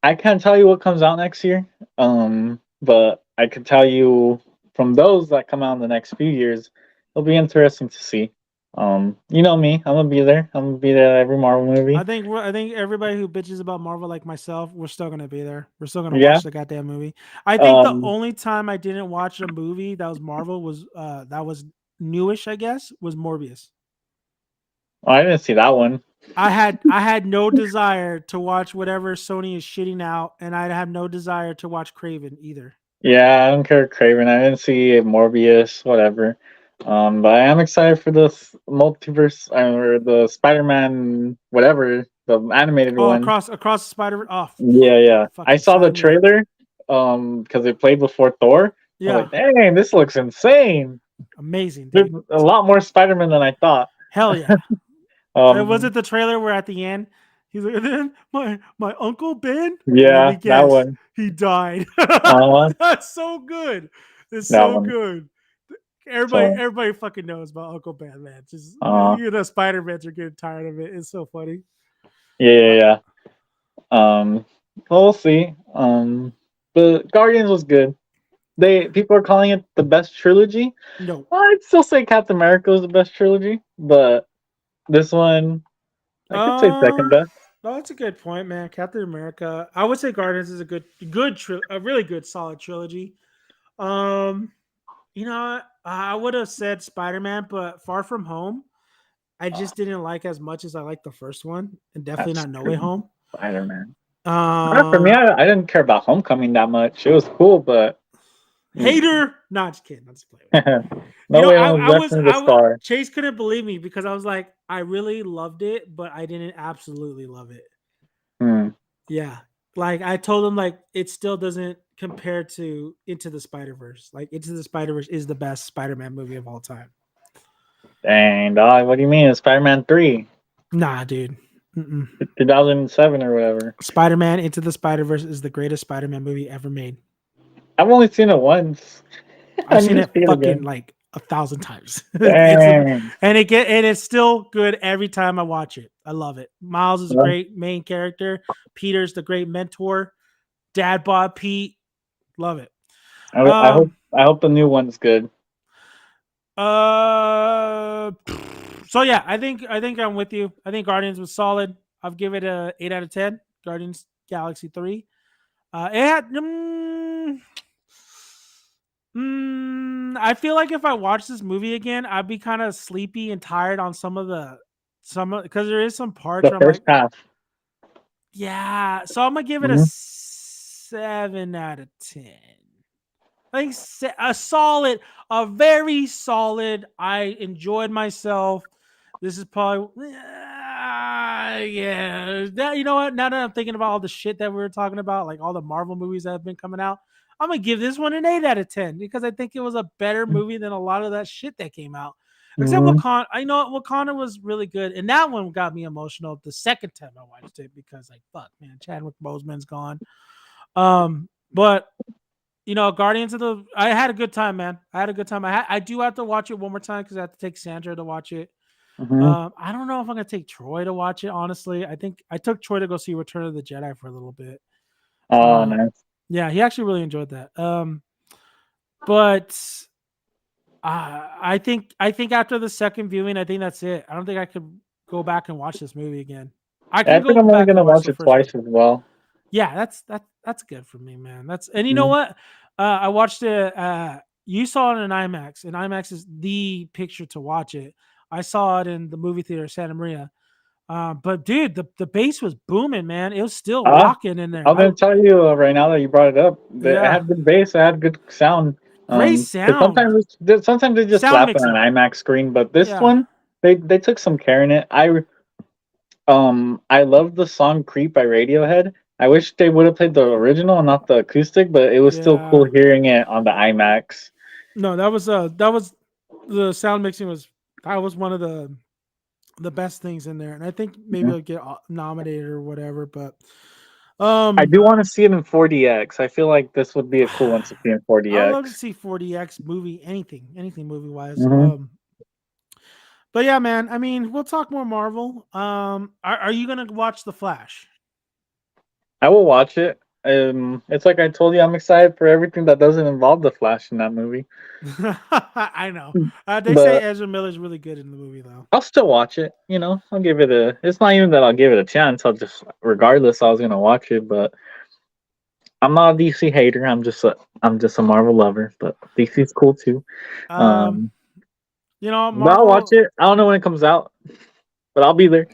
I can't tell you what comes out next year. But I can tell you from those that come out in the next few years, it'll be interesting to see. You know me, I'm gonna be there. I'm gonna be there at every Marvel movie. I think everybody who bitches about Marvel like myself, we're still gonna be there. We're still gonna Yeah. watch the goddamn movie. I think the Um, only time I didn't watch a movie that was Marvel was that was newish, I guess, was Morbius. I didn't see that one. I had no desire to watch whatever Sony is shitting out, and I have no desire to watch Craven either. Yeah, I don't care, Craven. I didn't see Morbius, whatever. But I am excited for this multiverse or the Spider-Man, whatever the animated Oh, one. across the Spider. Oh, Yeah, yeah. I fucking saw the sign me up. trailer because it played before Thor. I was Yeah, like, dang, this looks insane. amazing, There's dude. a lot more Spider-Man than I thought. Hell yeah. Was Um, it the trailer where at the end he's like, and then my uncle Ben? Let me yeah, that guess, one. he died. Uh, That's so good. It's that so one. good. So, Everybody fucking knows about Uncle Ben, man. Just uh, Spider Mans are getting tired of it. It's so funny. yeah, yeah, Uh, yeah. Well, we'll see. But Guardians was good. People are calling it the best trilogy. no, Well, I'd still say Captain America was the best trilogy, but this one I could say second Uh, best. no, that's a good point, man. Captain America. I would say Guardians is a a really good, solid trilogy. Um, I would have said Spider Man, but Far From Home, I Uh, just didn't like as much as I liked the first one, and definitely that's not No Way true. Home. Spider-Man. For me, Um, I didn't care about Homecoming that much. It was cool, but Hater. Not just kidding. I'm just playing with you. No Way Home was definitely the I was. star. Chase couldn't believe me because I was like, I really loved it, but I didn't absolutely love it. Hmm. Yeah. Like I told him like it still doesn't compare to Into the Spider-Verse. Like Into the Spider-Verse is the best Spider-Man movie of all time. Dang, dog. What do you mean? It's Spider-Man 3, Nah, dude. Mm-mm. 2007 or whatever. Spider-Man Into the Spider-Verse is the greatest Spider-Man movie ever made. I've only seen it once. I I've need seen to it see it fucking again. like 1,000 times. Dang. And it's still good every time I watch it. I love it. Miles is a Well, great main character. Peter's the great mentor. Dad bod Pete. Love it. I hope Um the new one's good. Uh, so yeah, I think I'm with you. I think Guardians was solid. I'll give it a 8 out of 10. Guardians Galaxy 3. It had. I feel like if I watch this movie again, I'd be kind of sleepy and tired on because there is some parts The where I'm first like, half. yeah. So I'm gonna give it a Hmm. 7 out of 10. I think a very solid. I enjoyed myself. This is probably, yeah. That, you know what? Now that I'm thinking about all the shit that we were talking about, like all the Marvel movies that have been coming out, I'm gonna give this one an 8 out of 10 because I think it was a better movie than a lot of that shit that came out. Except Hmm. Wakanda, I know Wakanda was really good, and that one got me emotional the second time I watched it because, like, fuck, man, Chadwick Boseman's gone. But Guardians of the. I had a good time, man. I had a good time. I do have to watch it one more time because I have to take Sandra to watch it. Hmm. I don't know if I'm gonna take Troy to watch it. Honestly, I think I took Troy to go see Return of the Jedi for a little bit. Oh, Uh, nice. yeah, he actually really enjoyed that. But I think after the second viewing, I think that's it. I don't think I could go back and watch this movie again. I Yeah, I can think go I'm only back and gonna watch watch the it first one. twice as well. Yeah, that's good for me, man. And you know Hmm. what? I watched it. You saw it in IMAX, and IMAX is the picture to watch it. I saw it in the movie theater, Santa Maria. But dude, the bass was booming, man. It was still Uh, rocking in there. I was gonna tell you right now that you brought it up. That it Yeah, had good bass, it had good sound. great 'Cause sound, sometimes they just sound slap it on mixing. an IMAX screen, but this Yeah, one they took some care in it. I love the song "Creep" by Radiohead. I wish they would have played the original and not the acoustic, but it was still cool yeah. hearing it on the IMAX. No, that was the sound mixing was that was one of the best things in there, and I think maybe Mhm. it'll get nominated or whatever. But I um, do want to see it in 4DX. I feel like this would be a cool one to see in I would love to 4DX. see 40X movie, anything movie wise. Hmm. But yeah, man. I mean, we'll talk more Marvel. Are you gonna watch The Flash? I will watch it. It's like I told you, I'm excited for everything that doesn't involve the Flash in that movie. I know. They say But Ezra Miller's really good in the movie, though. I'll still watch it. I'll give it a. It's not even that I'll give it a chance. Regardless, I was gonna watch it. But I'm not a DC hater. I'm just a Marvel lover. But DC's cool too. Um, Um, but I'll watch Marvel. it. I don't know when it comes out, but I'll be there.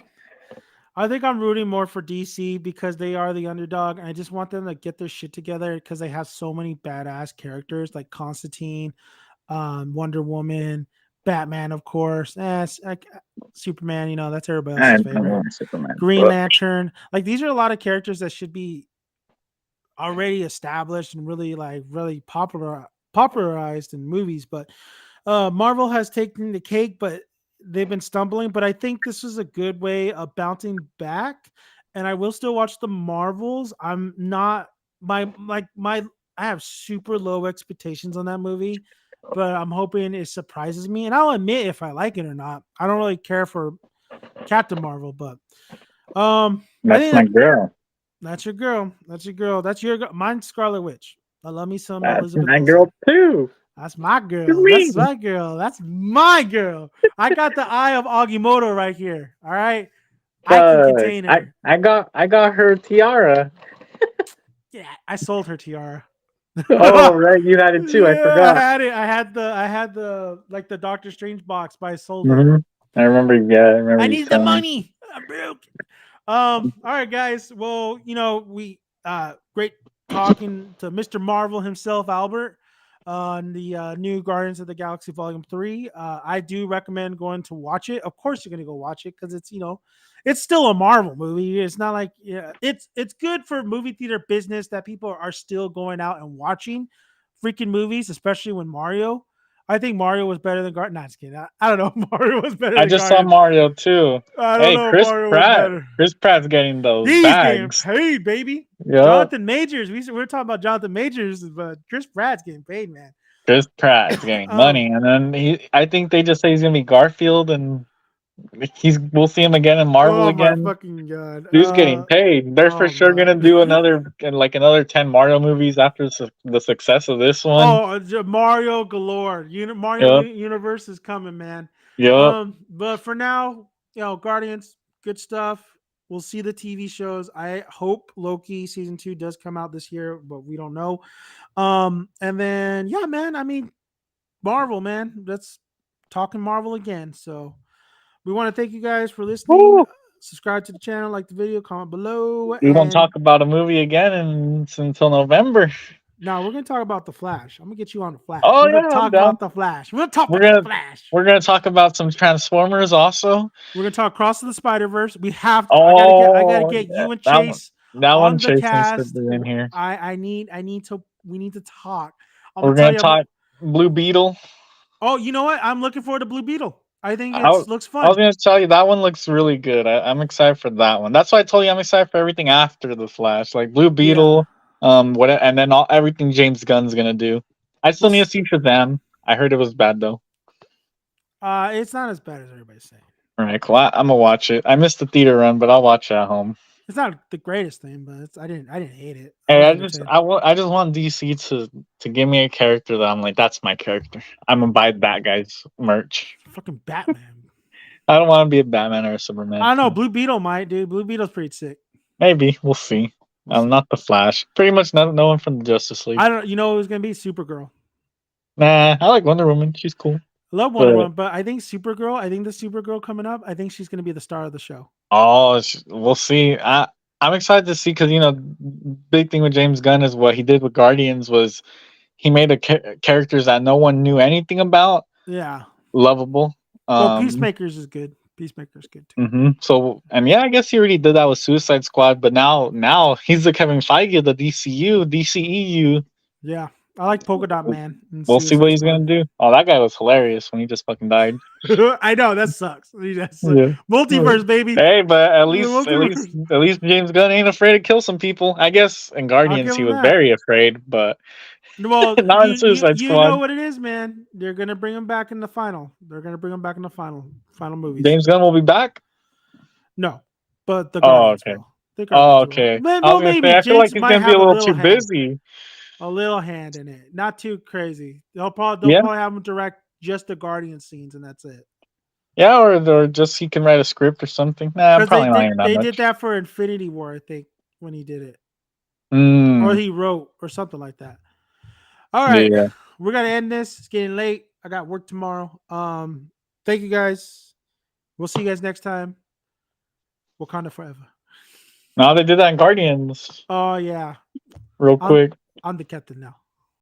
I think I'm rooting more for DC because they are the underdog. And I just want them to get their shit together because they have so many badass characters like Constantine, Wonder Woman, Batman, of course. Superman, that's everybody I else's don't favorite. want Superman, Green but Lantern. Like these are a lot of characters that should be already established and really popularized in movies. But Marvel has taken the cake, but they've been stumbling. But I think this is a good way of bouncing back. And I will still watch the Marvels. I'm not my I have super low expectations on that movie, but I'm hoping it surprises me. And I'll admit if I like it or not. I don't really care for Captain Marvel, but I that's think my that girl. that's your girl. That's your girl. That's your girl. Mine's Scarlet Witch. I love me some That's Elizabeth my Olsen. girl too. That's my girl. That's Green. my girl. That's my girl. I got the eye of Agimoto right here. All right. I can Fuck. contain I her. I got I got her tiara. Yeah, I sold her tiara. Oh right, you had it too. I Yeah, I forgot. had it. I had the like the Doctor Strange box, but I sold it. Hmm. I remember. Yeah, I remember I you need the telling me. money. I'm broke. All right, guys. Well, we great talking to Mr. Marvel himself, Albert, on the new Guardians of the Galaxy Volume 3. I do recommend going to watch it. Of course, you're gonna go watch it because it's still a Marvel movie. It's not like it's good for movie theater business that people are still going out and watching freaking movies, especially when Mario. I think Mario was better than Guardians. Nah, just kidding. I don't know. Mario was better I than just saw Guardians. Mario too. I don't Hey, know if Chris Mario was Pratt. better. Chris Pratt's getting those He's getting bags. paid, baby. Yup. Jonathan Majors. We're talking about Jonathan Majors, but Chris Pratt's getting paid, man. Chris Pratt's getting um, money, and then I think they just say he's gonna be Garfield, and we'll see him again in Marvel oh my again. fucking god. Dude's getting paid. They're for Oh sure my. gonna do another 10 Mario movies after the success of this one. Mario galore. Mario Yup. universe is coming, man. Yup. But for now, Guardians, good stuff. We'll see the TV shows. I hope Loki season 2 does come out this year, but we don't know. And then yeah, man. I mean, Marvel, man. Let's talking Marvel again. So we want to thank you guys for listening. Woo! Subscribe to the channel, like the video, comment below, We won't and talk about a movie again until November. now we're gonna talk about the Flash. I'm gonna get you on the Flash. Oh We're yeah, gonna I'm talk down. about the Flash. We're gonna talk We're about the gonna Flash. we're gonna talk about some Transformers also. We're gonna talk Cross of the Spider Verse. We have. I gotta Oh, get yeah, you and that one. Chase That one on the Chase needs to cast. be in here. I need to. We need to talk. I'm We're gonna tell gonna you. talk Blue Beetle. Oh, you know what? I'm looking forward to Blue Beetle. I think I, it was- looks I was fun. gonna tell you that one looks really good. I'm excited for that one. That's why I told you I'm excited for everything after the Flash, like Blue Beetle, what, and then everything James Gunn's gonna do. I still need to see Shazam. I heard it was bad though. It's not as bad as everybody's saying. All right, cool. I'm gonna watch it. I missed the theater run, but I'll watch it at home. It's not the greatest thing, but I didn't hate it. Hey, I was just entertained. I just want DC to give me a character that I'm like, that's my character. I'm gonna buy that guy's merch. Fucking Batman. I don't want to be a Batman or a Superman. I don't know. Blue Beetle might, dude. Blue Beetle's pretty sick. Maybe we'll see. We'll see. Not the Flash. Pretty much no one from the Justice League. I don't. You know, it was gonna be Supergirl. Nah, I like Wonder Woman. She's cool. I love Wonder Woman, but I think Supergirl. I think the Supergirl coming up. I think she's gonna be the star of the show. Oh, we'll see. I'm excited to see because big thing with James Gunn is what he did with Guardians was he made characters that no one knew anything about. Yeah, lovable. Well, Peacemaker's is good. Peacemaker's good too. So, and yeah, I guess he already did that with Suicide Squad, but now he's the Kevin Feige of the DCEU. Yeah, I like Polka Dot Man. We'll see what he's gonna do. Oh, that guy was hilarious when he just fucking died. I know that sucks. Multiverse, baby. Hey, but at least James Gunn ain't afraid to kill some people. I guess in Guardians he was very afraid, but well, not in Suicide Squad. You know what it is, man. They're gonna bring him back in the final. They're gonna bring him back in the final movies. James Gunn will be back. No, but the Guardians will. Okay. Well, maybe I feel like he's gonna be a little too busy. A little hand in it, not too crazy. They'll probably have him direct just the Guardian scenes, and that's it. Yeah, or just he can write a script or something. Nah, probably they did that for Infinity War, I think, when he did it, or he wrote or something like that. All right, we're gonna end this. It's getting late. I got work tomorrow. Thank you guys. We'll see you guys next time. Wakanda forever. No, they did that in Guardians. Oh yeah. Real quick. I'm the captain now.